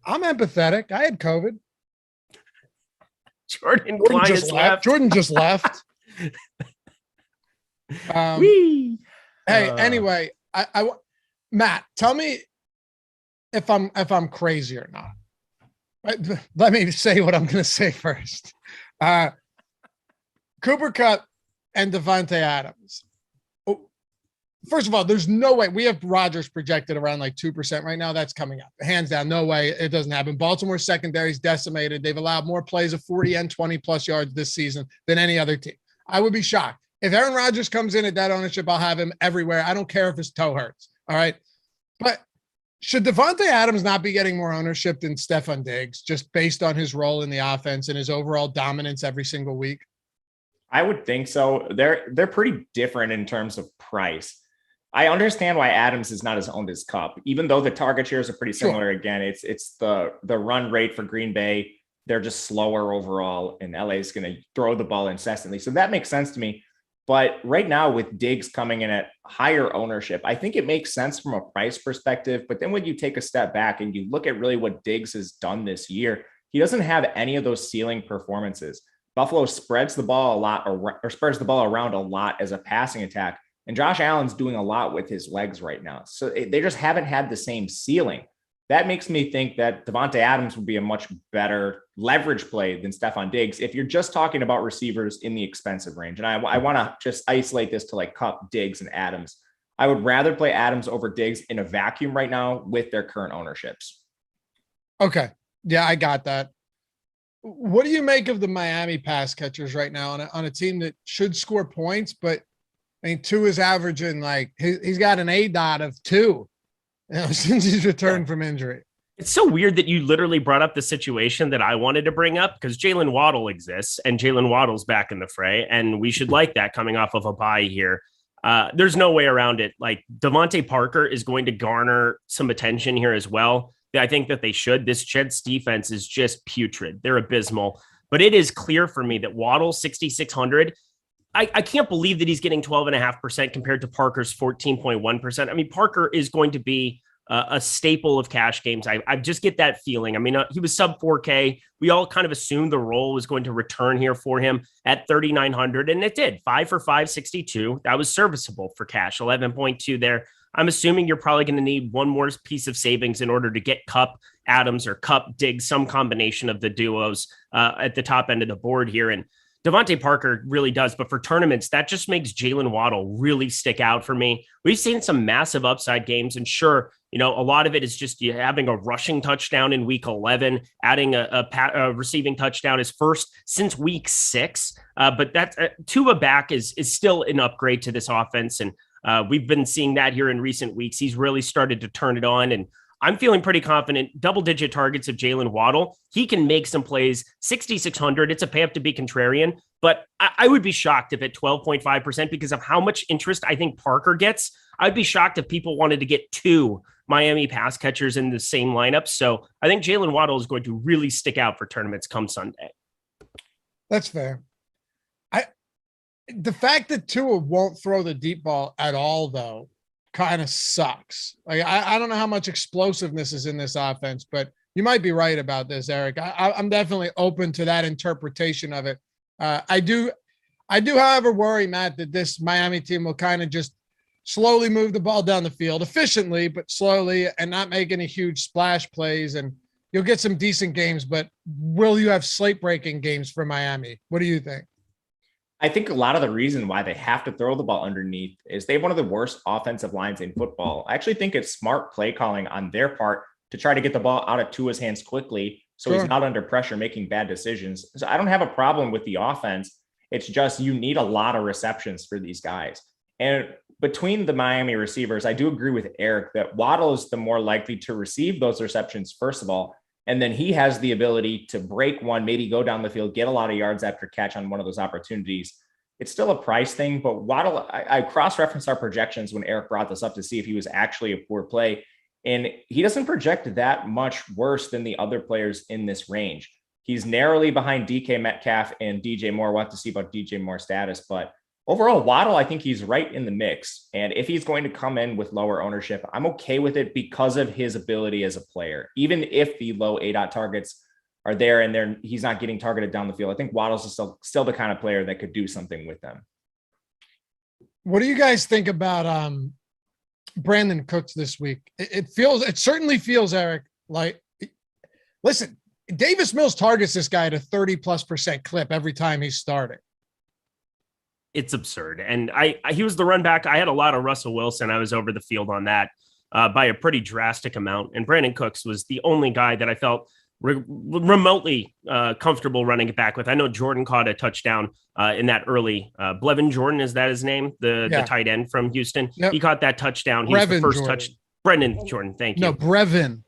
I'm empathetic. I had COVID. Jordan just left. Jordan just left. Anyway, I Matt, tell me if I'm crazy or not. Let me say what I'm going to say first. Cooper Kupp and Devontae Adams. First of all, there's no way. We have Rodgers projected around 2% right now. That's coming up. Hands down, no way it doesn't happen. Baltimore secondary's decimated. They've allowed more plays of 40 and 20+ yards this season than any other team. I would be shocked. If Aaron Rodgers comes in at that ownership, I'll have him everywhere. I don't care if his toe hurts. All right. But should Devontae Adams not be getting more ownership than Stephon Diggs just based on his role in the offense and his overall dominance every single week? I would think so. They're pretty different in terms of price. I understand why Adams is not as owned as Kupp, even though the target shares are pretty similar. Sure. Again, it's the run rate for Green Bay. They're just slower overall, and LA is going to throw the ball incessantly. So that makes sense to me. But right now with Diggs coming in at higher ownership, I think it makes sense from a price perspective. But then when you take a step back and you look at really what Diggs has done this year, he doesn't have any of those ceiling performances. Buffalo spreads the ball a lot or spreads the ball around a lot as a passing attack. And Josh Allen's doing a lot with his legs right now. So they just haven't had the same ceiling. That makes me think that Devontae Adams would be a much better leverage play than Stephon Diggs if you're just talking about receivers in the expensive range. And I want to just isolate this to Kupp, Diggs, and Adams. I would rather play Adams over Diggs in a vacuum right now with their current ownerships. Okay. Yeah, I got that. What do you make of the Miami pass catchers right now on a team that should score points, but Tua is averaging he's got an ADOT of 2. Since he's returned from injury. It's so weird that you literally brought up the situation that I wanted to bring up because Jalen Waddle exists and Jalen Waddle's back in the fray. And we should like that coming off of a bye here. There's no way around it. Devontae Parker is going to garner some attention here as well. I think that they should. This Jets defense is just putrid. They're abysmal. But it is clear for me that Waddle 6,600. I can't believe that he's getting 12.5% compared to Parker's 14.1%. I mean, Parker is going to be a staple of cash games. I just get that feeling. I mean, he was sub 4K. We all kind of assumed the role was going to return here for him at 3,900, and it did. 5 for 562. That was serviceable for cash. 11.2 there. I'm assuming you're probably going to need one more piece of savings in order to get Kupp, Adams, or Kupp, Diggs, some combination of the duos at the top end of the board here. And Devontae Parker really does, but for tournaments, that just makes Jalen Waddle really stick out for me. We've seen some massive upside games, and sure, a lot of it is just you having a rushing touchdown in week 11, adding a receiving touchdown his first since week 6. But that Tua back is still an upgrade to this offense, and we've been seeing that here in recent weeks. He's really started to turn it on, and I'm feeling pretty confident. Double-digit targets of Jalen Waddle. He can make some plays. 6,600. It's a pay up to be contrarian, but I would be shocked if at 12.5% because of how much interest I think Parker gets. I'd be shocked if people wanted to get 2 Miami pass catchers in the same lineup. So I think Jalen Waddle is going to really stick out for tournaments come Sunday. That's fair. The fact that Tua won't throw the deep ball at all, though, kind of sucks. I don't know how much explosiveness is in this offense, but you might be right about this, Eric. I'm definitely open to that interpretation of it. I do, however, worry, Matt, that this Miami team will kind of just slowly move the ball down the field efficiently, but slowly, and not make any huge splash plays. And you'll get some decent games, but will you have slate breaking games for Miami? What do you think? I think a lot of the reason why they have to throw the ball underneath is they have one of the worst offensive lines in football. I actually think it's smart play calling on their part to try to get the ball out of Tua's hands quickly so He's not under pressure making bad decisions. So I don't have a problem with the offense. It's just you need a lot of receptions for these guys. And between the Miami receivers, I do agree with Eric that Waddle is the more likely to receive those receptions, first of all. And then he has the ability to break one, maybe go down the field, get a lot of yards after catch on one of those opportunities. It's still a price thing, but Waddle, I cross-referenced our projections when Eric brought this up to see if he was actually a poor play. And he doesn't project that much worse than the other players in this range. He's narrowly behind DK Metcalf and DJ Moore. We'll have to see about DJ Moore's status, but overall, Waddle, I think he's right in the mix. And if he's going to come in with lower ownership, I'm okay with it because of his ability as a player. Even if the low ADOT targets are there and he's not getting targeted down the field, I think Waddle's still the kind of player that could do something with them. What do you guys think about Brandon Cooks this week? It certainly feels, Eric, like, listen, Davis Mills targets this guy at a 30+% clip every time he's starting. It's absurd. And he was the run back. I had a lot of Russell Wilson. I was over the field on that by a pretty drastic amount. And Brandon Cooks was the only guy that I felt remotely comfortable running it back with. I know Jordan caught a touchdown in that early. Blevin Jordan, is that his name? The tight end from Houston. Yep. He caught that touchdown. He was the first touch. Brendan Jordan. Thank you. No, Brevin.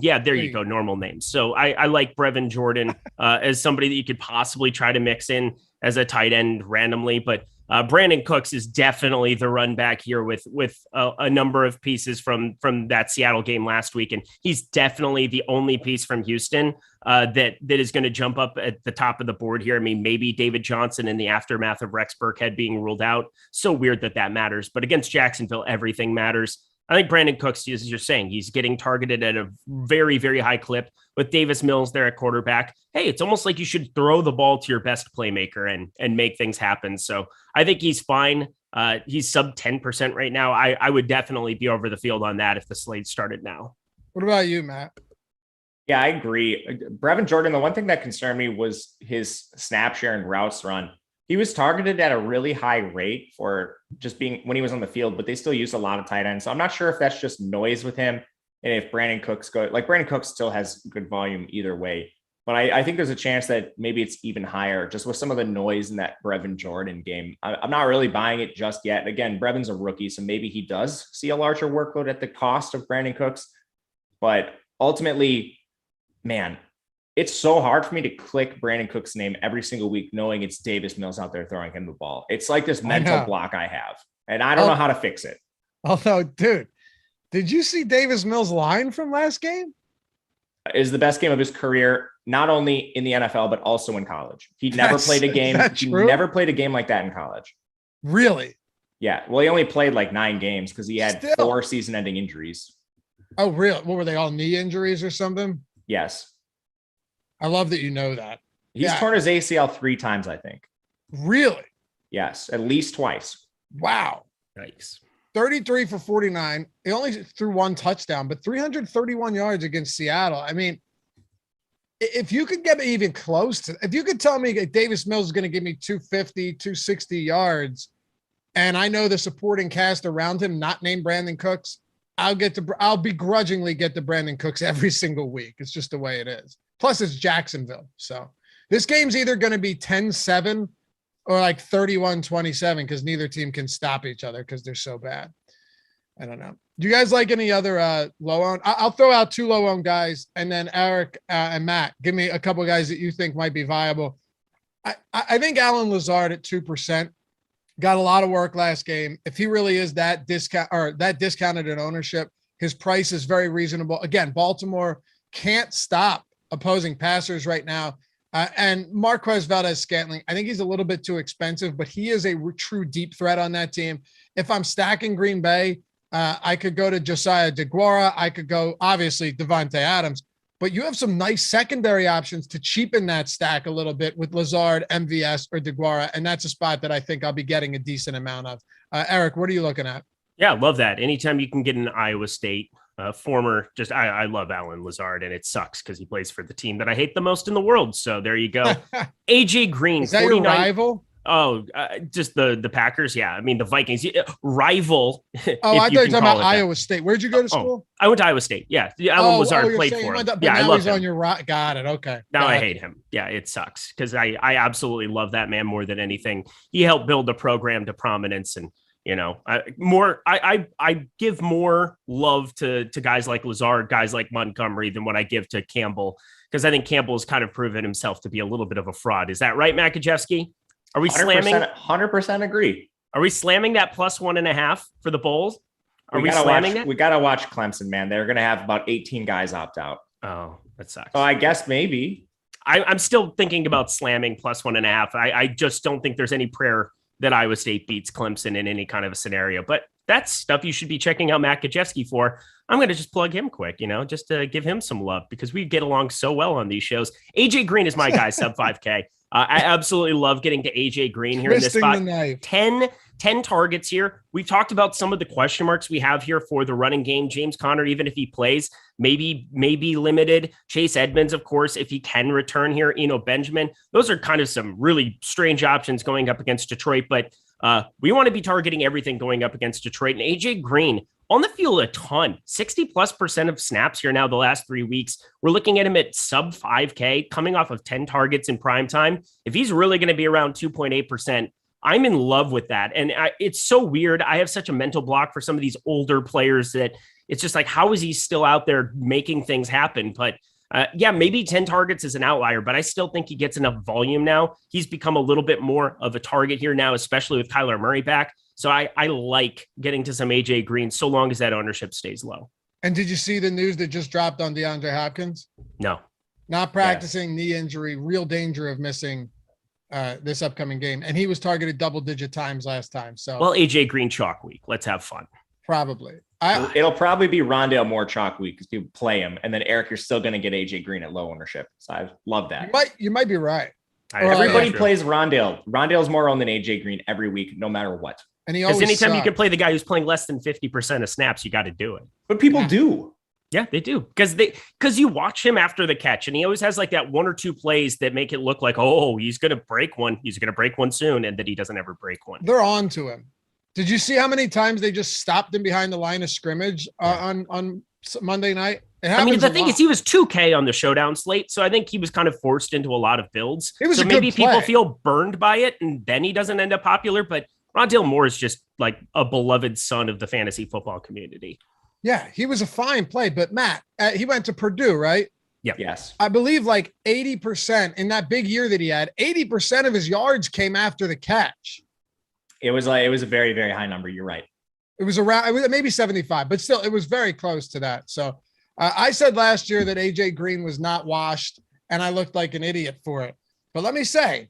Yeah, there you go. Normal name. So I like Brevin Jordan as somebody that you could possibly try to mix in as a tight end randomly. But Brandon Cooks is definitely the run back here with a number of pieces from that Seattle game last week. And he's definitely the only piece from Houston that is going to jump up at the top of the board here. I mean, maybe David Johnson in the aftermath of Rex Burkhead being ruled out. So weird that matters. But against Jacksonville, everything matters. I think Brandon Cooks, as you're saying, he's getting targeted at a very, very high clip with Davis Mills there at quarterback. Hey, it's almost like you should throw the ball to your best playmaker and make things happen. So I think he's fine. He's sub 10% right now. I would definitely be over the field on that if the slate started now. What about you, Matt? Yeah, I agree. Brevin Jordan, the one thing that concerned me was his snap share and routes run. He was targeted at a really high rate for just being when he was on the field, but they still use a lot of tight ends. So I'm not sure if that's just noise with him. And if Brandon Cooks Brandon Cooks still has good volume either way. But I think there's a chance that maybe it's even higher just with some of the noise in that Brevin Jordan game. I'm not really buying it just yet. Again, Brevin's a rookie, so maybe he does see a larger workload at the cost of Brandon Cooks. But ultimately, man, it's so hard for me to click Brandon Cook's name every single week, knowing it's Davis Mills out there throwing him the ball. It's like this mental block I have, and I don't know how to fix it. Although, dude, did you see Davis Mills' line from last game? Is the best game of his career, not only in the NFL, but also in college. He never played a game. He never played a game like that in college. Really? Yeah. Well, he only played like 9 games because he had 4 season-ending injuries. Oh, really? What were they, all knee injuries or something? Yes. I love that you know that. He's torn his ACL 3 times, I think. Really? Yes, at least twice. Wow. Nice. 33 for 49. He only threw 1 touchdown, but 331 yards against Seattle. I mean, if you could get me even close to, if you could tell me Davis Mills is going to give me 250, 260 yards, and I know the supporting cast around him, not named Brandon Cooks, I'll begrudgingly get to Brandon Cooks every single week. It's just the way it is. Plus, it's Jacksonville. So this game's either going to be 10-7 or like 31-27 because neither team can stop each other because they're so bad. I don't know. Do you guys like any other low-owned? I'll throw out 2 low-owned guys, and then Eric and Matt, give me a couple of guys that you think might be viable. I think Allen Lazard at 2% got a lot of work last game. If he really is that discounted in ownership, his price is very reasonable. Again, Baltimore can't stop opposing passers right now. And Marquez Valdez-Scantling, I think he's a little bit too expensive, but he is a true deep threat on that team. If I'm stacking Green Bay, I could go to Josiah DeGuara. I could go, obviously, Devontae Adams. But you have some nice secondary options to cheapen that stack a little bit with Lazard, MVS, or DeGuara, and that's a spot that I think I'll be getting a decent amount of. Eric, what are you looking at? Yeah, love that. Anytime you can get an Iowa State I love Allen Lazard, and it sucks because he plays for the team that I hate the most in the world. So there you go. AJ Green, is that 49, your rival? Just the Packers. Yeah. I mean, the Vikings rival. Oh, I thought you were talking about Iowa State. Where'd you go to school? I went to Iowa State. Yeah. Alan Lazard played for him. Yeah, I love him. On your right. Got it. Okay. Now I hate him. Yeah, it sucks because I absolutely love that man more than anything. He helped build the program to prominence, and I give more love to guys like Lazard, guys like Montgomery than what I give to Campbell, because I think Campbell has kind of proven himself to be a little bit of a fraud. Is that right, Makajewski? Are we slamming? 100% agree. Are we slamming that +1.5 for the Bulls? Are we slamming that? We got to watch Clemson, man. They're going to have about 18 guys opt out. Oh, that sucks. So I guess maybe. I'm still thinking about slamming +1.5. I just don't think there's any prayer that Iowa State beats Clemson in any kind of a scenario. But that's stuff you should be checking out Makajewski for. I'm going to just plug him quick, just to give him some love, because we get along so well on these shows. AJ Green is my guy, sub 5K. I absolutely love getting to AJ Green here in this spot. 10 targets here. We've talked about some of the question marks we have here for the running game. James Conner, even if he plays, maybe limited. Chase Edmonds, of course, if he can return here. Benjamin. Those are kind of some really strange options going up against Detroit, but we want to be targeting everything going up against Detroit. And AJ Green on the field a ton, 60+% of snaps here now the last 3 weeks. We're looking at him at sub 5K, coming off of 10 targets in prime time. If he's really going to be around 2.8%, I'm in love with that. And it's so weird. I have such a mental block for some of these older players that it's just like, how is he still out there making things happen? But maybe 10 targets is an outlier, but I still think he gets enough volume now. He's become a little bit more of a target here now, especially with Kyler Murray back. So I like getting to some AJ Green so long as that ownership stays low. And did you see the news that just dropped on DeAndre Hopkins? No. Not practicing, knee injury, real danger of missing this upcoming game. And he was targeted double-digit times last time. So, well, AJ Green chalk week. Let's have fun. Probably. It'll probably be Rondale Moore chalk week because people play him. And then, Eric, you're still going to get AJ Green at low ownership. So I love that. You might be right. Everybody plays Rondale. Rondale's more owned than AJ Green every week, no matter what. And because anytime you can play the guy who's playing less than 50% of snaps, you got to do it. But people do. Yeah, they do. Because you watch him after the catch, and he always has like that one or two plays that make it look like, oh, he's going to break one. He's going to break one soon, and that he doesn't ever break one. They're on to him. Did you see how many times they just stopped him behind the line of scrimmage on Monday night? I mean, the thing is, he was 2K on the showdown slate, so I think he was kind of forced into a lot of builds. It was so a maybe good play. People feel burned by it, and then he doesn't end up popular. But Rondale Moore is just like a beloved son of the fantasy football community. Yeah, he was a fine play. But Matt, he went to Purdue, right? Yep. Yes. I believe like 80% in that big year that he had, 80% of his yards came after the catch. It was a very, very high number. You're right. It was maybe 75, but still it was very close to that. So I said last year that AJ Green was not washed, and I looked like an idiot for it. But let me say,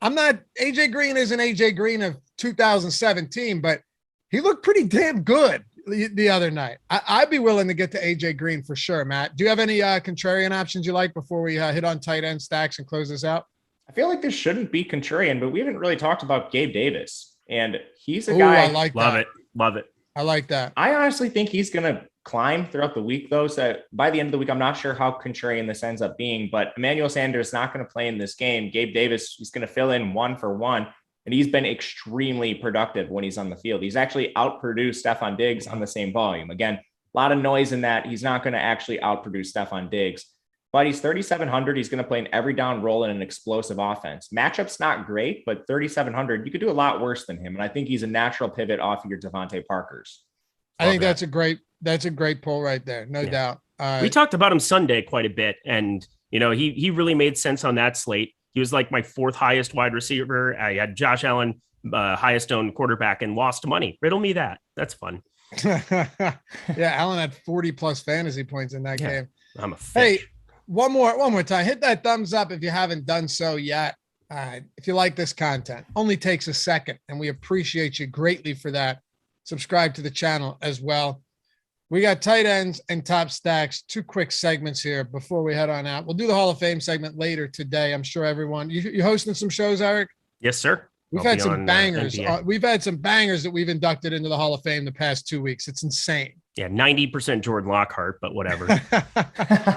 AJ Green isn't AJ Green of 2017, but he looked pretty damn good the other night. I'd be willing to get to AJ Green for sure, Matt. Do you have any contrarian options you like before we hit on tight end stacks and close this out? I feel like this shouldn't be contrarian, but we haven't really talked about Gabe Davis. And he's a guy. I like Love that. it. Love it. I like that. I honestly think he's going to climb throughout the week, though. So by the end of the week, I'm not sure how contrarian this ends up being, but Emmanuel Sanders is not going to play in this game. Gabe Davis is going to fill in 1-for-1, and he's been extremely productive when he's on the field. He's actually outproduced Stephon Diggs on the same volume. Again, a lot of noise in that. He's not going to actually outproduce Stephon Diggs. But he's 3,700. He's going to play an every down role in an explosive offense. Matchup's not great, but 3,700, you could do a lot worse than him. And I think he's a natural pivot off of your Devontae Parkers. I think that's a great pull right there. No doubt. We talked about him Sunday quite a bit. And, he really made sense on that slate. He was like my fourth highest wide receiver. I had Josh Allen, highest owned quarterback, and lost money. Riddle me that. That's fun. Yeah. Allen had 40 plus fantasy points in that game. I'm a fish. Hey, one more time. Hit that thumbs up if you haven't done so yet. If you like this content, only takes a second, and we appreciate you greatly for that. Subscribe to the channel as well. We got tight ends and top stacks. 2 quick segments here before we head on out. We'll do the Hall of Fame segment later today. I'm sure everyone, you hosting some shows, Eric? Yes, sir. We've had some bangers. We've had some bangers that we've inducted into the Hall of Fame the past 2 weeks. It's insane. Yeah, 90% Jordan Lockhart, but whatever.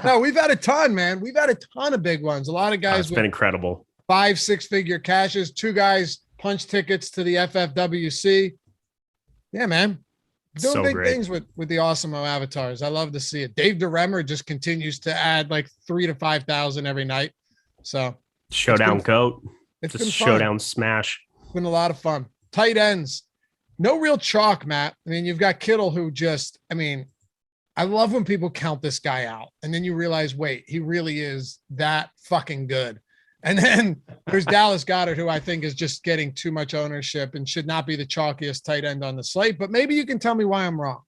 No, we've had a ton, man. We've had a ton of big ones. A lot of guys. It's been incredible. 5-6 figure cashes. 2 guys punch tickets to the FFWC. Yeah, man. Doing So big great. things with the Awesemo avatars. I love to see it. Dave DeRemer just continues to add like 3,000 to 5,000 every night. So Showdown goat. It's Just been showdown smash. It's been a lot of fun. Tight ends. No real chalk, Matt. I mean, you've got Kittle who just, I mean, I love when people count this guy out and then you realize, wait, he really is that fucking good. And then there's Dallas Goedert, who I think is just getting too much ownership and should not be the chalkiest tight end on the slate. But maybe you can tell me why I'm wrong.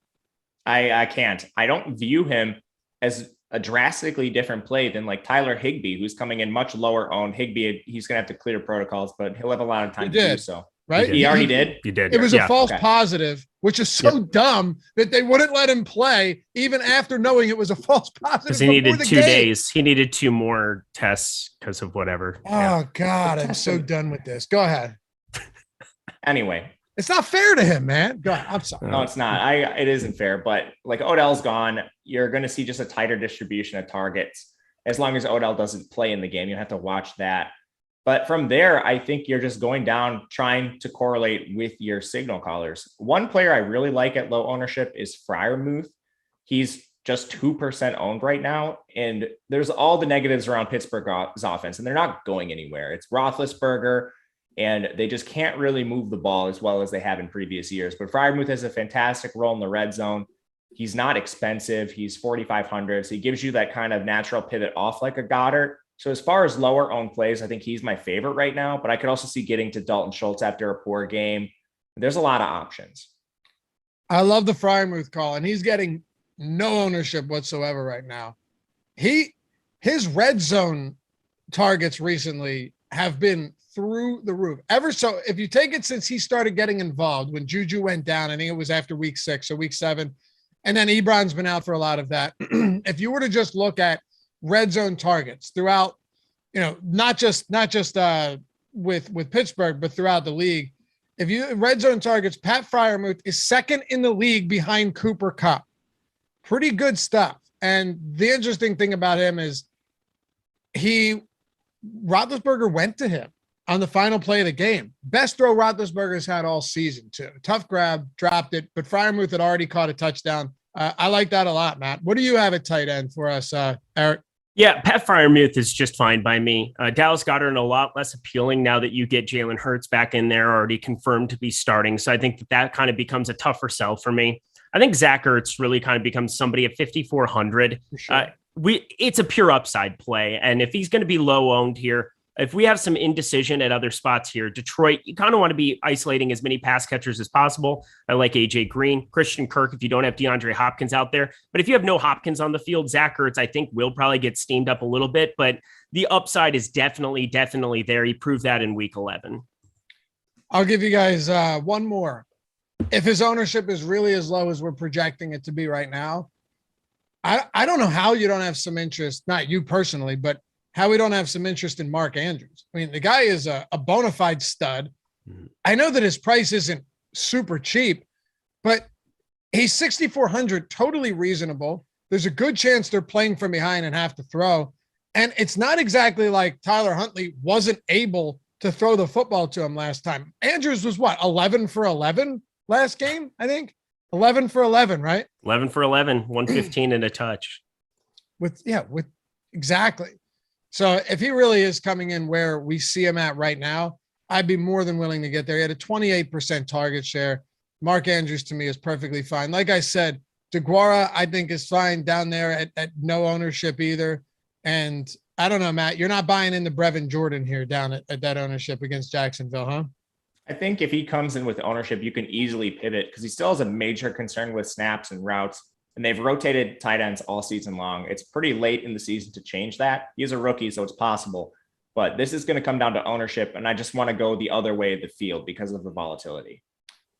I can't. I don't view him as a drastically different play than like Tyler Higbee, who's coming in much lower owned. Higbee, he's going to have to clear protocols, but he'll have a lot of time to do so. Right? He already did. You did. It was a false positive, which is so dumb that they wouldn't let him play even after knowing it was a false positive. Because he needed 2 days. He needed 2 more tests because of whatever. Oh, God. I'm so done with this. Go ahead. Anyway. It's not fair to him, man. Go ahead. I'm sorry. No, it's not. It isn't fair. But like Odell's gone, you're going to see just a tighter distribution of targets. As long as Odell doesn't play in the game, you have to watch that. But from there, I think you're just going down, trying to correlate with your signal callers. One player I really like at low ownership is Fryermuth. He's just 2% owned right now. And there's all the negatives around Pittsburgh's offense, and they're not going anywhere. It's Roethlisberger, and they just can't really move the ball as well as they have in previous years. But Fryermuth has a fantastic role in the red zone. He's not expensive. He's 4,500. So he gives you that kind of natural pivot off like a Goddard. So as far as lower owned plays, I think he's my favorite right now, but I could also see getting to Dalton Schultz after a poor game. There's a lot of options. I love the Fryermuth call, and he's getting no ownership whatsoever right now. His red zone targets recently have been through the roof. So if you take it since he started getting involved, when Juju went down, I think it was after week 6 or week 7, and then Ebron's been out for a lot of that. If you were to just look at red zone targets throughout, not just with Pittsburgh, but throughout the league. If you red zone targets, Pat Fryermuth is second in the league behind Cooper Kupp. Pretty good stuff. And the interesting thing about him is Roethlisberger went to him on the final play of the game. Best throw Roethlisberger's had all season too. Tough grab, dropped it, but Fryermuth had already caught a touchdown. I like that a lot, Matt. What do you have at tight end for us, Eric? Yeah, Pat Fryermuth is just fine by me. Dallas Goedert a lot less appealing now that you get Jalen Hurts back in there, already confirmed to be starting. So I think that kind of becomes a tougher sell for me. I think Zach Ertz really kind of becomes somebody at 5,400. Sure. It's a pure upside play. And if he's going to be low owned here, if we have some indecision at other spots here, Detroit, you kind of want to be isolating as many pass catchers as possible. I like AJ Green, Christian Kirk, if you don't have DeAndre Hopkins out there. But if you have no Hopkins on the field, Zach Ertz, I think will probably get steamed up a little bit, but the upside is definitely there. He proved that in week 11. I'll give you guys one more. If his ownership is really as low as we're projecting it to be right now, I don't know how you don't have some interest, not you personally, but how we don't have some interest in Mark Andrews. I mean, the guy is a bona fide stud. I know that his price isn't super cheap, but he's 6,400, totally reasonable. There's a good chance they're playing from behind and have to throw. And it's not exactly like Tyler Huntley wasn't able to throw the football to him last time. Andrews was 11 for 11 last game, I think. 11 for 11, right? 11 for 11, 115 and a touch. Exactly. So if he really is coming in where we see him at right now, I'd be more than willing to get there. He had a 28% target share. Mark Andrews to me is perfectly fine. Like I said, DeGuara I think is fine down there at no ownership either. And I don't know, Matt, you're not buying into Brevin Jordan here down at that ownership against Jacksonville, huh? I think if he comes in with ownership, you can easily pivot because he still has a major concern with snaps and routes. And they've rotated tight ends all season long. It's pretty late in the season to change that. He's a rookie, so it's possible. But this is going to come down to ownership, and I just want to go the other way of the field because of the volatility.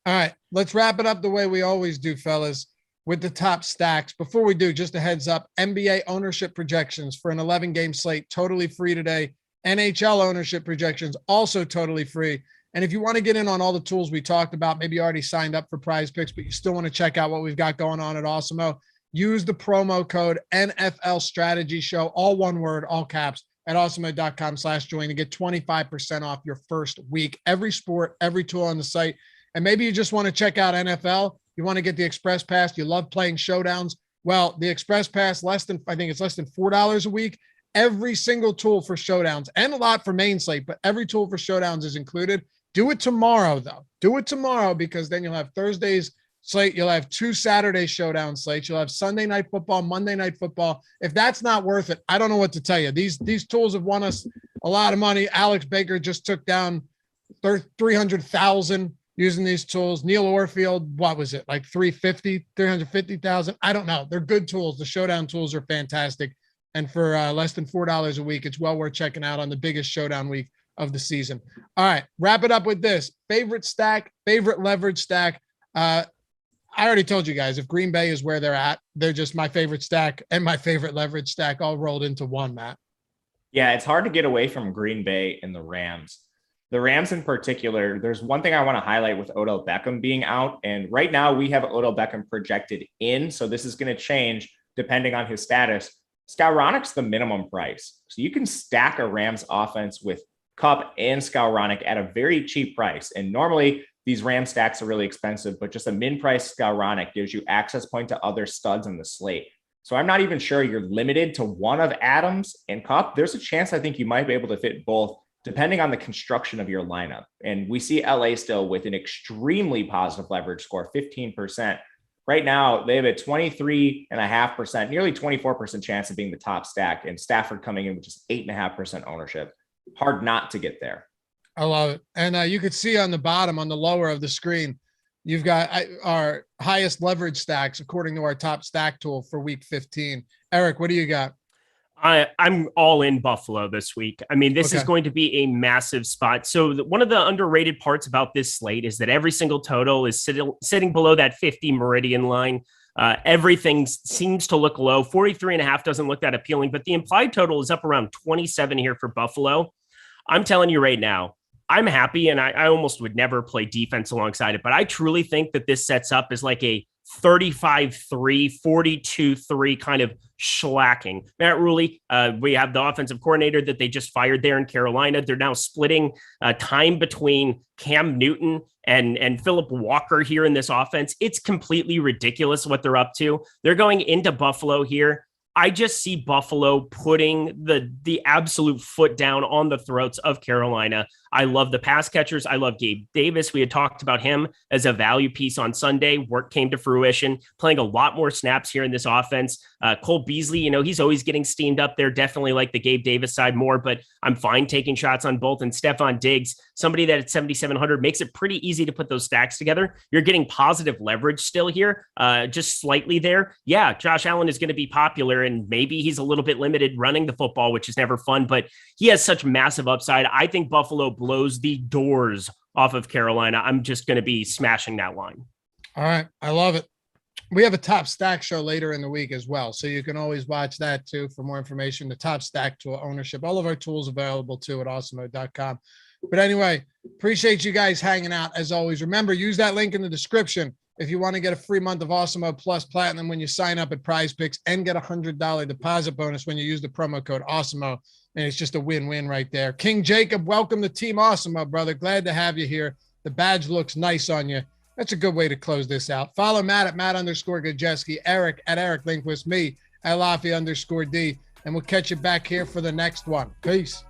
All right, let's wrap it up the way we always do, fellas, with the top stacks. Before we do, just a heads up, NBA ownership projections for an 11-game slate, totally free today. NHL ownership projections, also totally free. And if you want to get in on all the tools we talked about, maybe you already signed up for Prize Picks, but you still want to check out what we've got going on at Awesemo, use the promo code NFL Strategy Show, all one word, all caps, at awesemo.com/join to get 25% off your first week. Every sport, every tool on the site. And maybe you just want to check out NFL. You want to get the Express Pass. You love playing showdowns. Well, the Express Pass, I think it's less than $4 a week. Every single tool for showdowns and a lot for main slate, but every tool for showdowns is included. Do it tomorrow, though. Do it tomorrow, because then you'll have Thursday's slate. You'll have 2 Saturday showdown slates. You'll have Sunday night football, Monday night football. If that's not worth it, I don't know what to tell you. These tools have won us a lot of money. Alex Baker just took down 300,000 using these tools. Neil Orfield, what was it? Like 350,000. I don't know. They're good tools. The showdown tools are fantastic. And for less than $4 a week, it's well worth checking out on the biggest showdown week of the season. All right, wrap it up with this. Favorite stack, favorite leverage stack. I already told you guys, if Green Bay is where they're at, they're just my favorite stack and my favorite leverage stack all rolled into one, Matt. Yeah, it's hard to get away from Green Bay and the Rams. The Rams in particular, there's one thing I want to highlight with Odell Beckham being out. And right now we have Odell Beckham projected in. So this is going to change depending on his status. Skowronek's the minimum price. So you can stack a Rams offense with Kupp and Skowronek at a very cheap price. And normally these Ram stacks are really expensive, but just a min price Skowronek gives you access point to other studs in the slate. So I'm not even sure you're limited to one of Adams and Kupp. There's a chance I think you might be able to fit both depending on the construction of your lineup. And we see LA still with an extremely positive leverage score, 15%. Right now, they have a 23.5%, nearly 24% chance of being the top stack, and Stafford coming in with just 8.5% ownership. Hard not to get there. I love it. And you could see on the bottom, on the lower of the screen, you've got our highest leverage stacks according to our top stack tool for week 15. Eric, what do you got? I'm all in Buffalo this week. I mean, this is going to be a massive spot. So one of the underrated parts about this slate is that every single total is sitting below that 50 meridian line. Everything seems to look low. 43.5 doesn't look that appealing, but the implied total is up around 27 here for Buffalo. I'm telling you right now, I'm happy, and I almost would never play defense alongside it, but I truly think that this sets up as like a 35-3, 42-3 kind of shellacking. Matt Ruley, we have the offensive coordinator that they just fired there in Carolina. They're now splitting time between Cam Newton and Phillip Walker here in this offense. It's completely ridiculous what they're up to. They're going into Buffalo here. I just see Buffalo putting the absolute foot down on the throats of Carolina. I love the pass catchers. I love Gabe Davis. We had talked about him as a value piece on Sunday. Work came to fruition, playing a lot more snaps here in this offense. Cole Beasley, he's always getting steamed up there. Definitely like the Gabe Davis side more, but I'm fine taking shots on both. And Stephon Diggs, somebody that at 7,700 makes it pretty easy to put those stacks together. You're getting positive leverage still here, just slightly there. Yeah, Josh Allen is going to be popular, and maybe he's a little bit limited running the football, which is never fun, but he has such massive upside. I think Buffalo blows the doors off of Carolina. I'm just going to be smashing that line. All right. I love it. We have a top stack show later in the week as well. So you can always watch that too for more information. The top stack tool ownership, all of our tools available too at awesemo.com. But anyway, appreciate you guys hanging out as always. Remember, use that link in the description if you want to get a free month of Awesemo Plus Platinum when you sign up at Prize Picks, and get $100 deposit bonus when you use the promo code Awesemo. And it's just a win-win right there. King Jacob, welcome to Team Awesemo, brother. Glad to have you here. The badge looks nice on you. That's a good way to close this out. Follow Matt at Matt_Gajeski, Eric at Eric Lindquist, me at Laffy_D, and we'll catch you back here for the next one. Peace.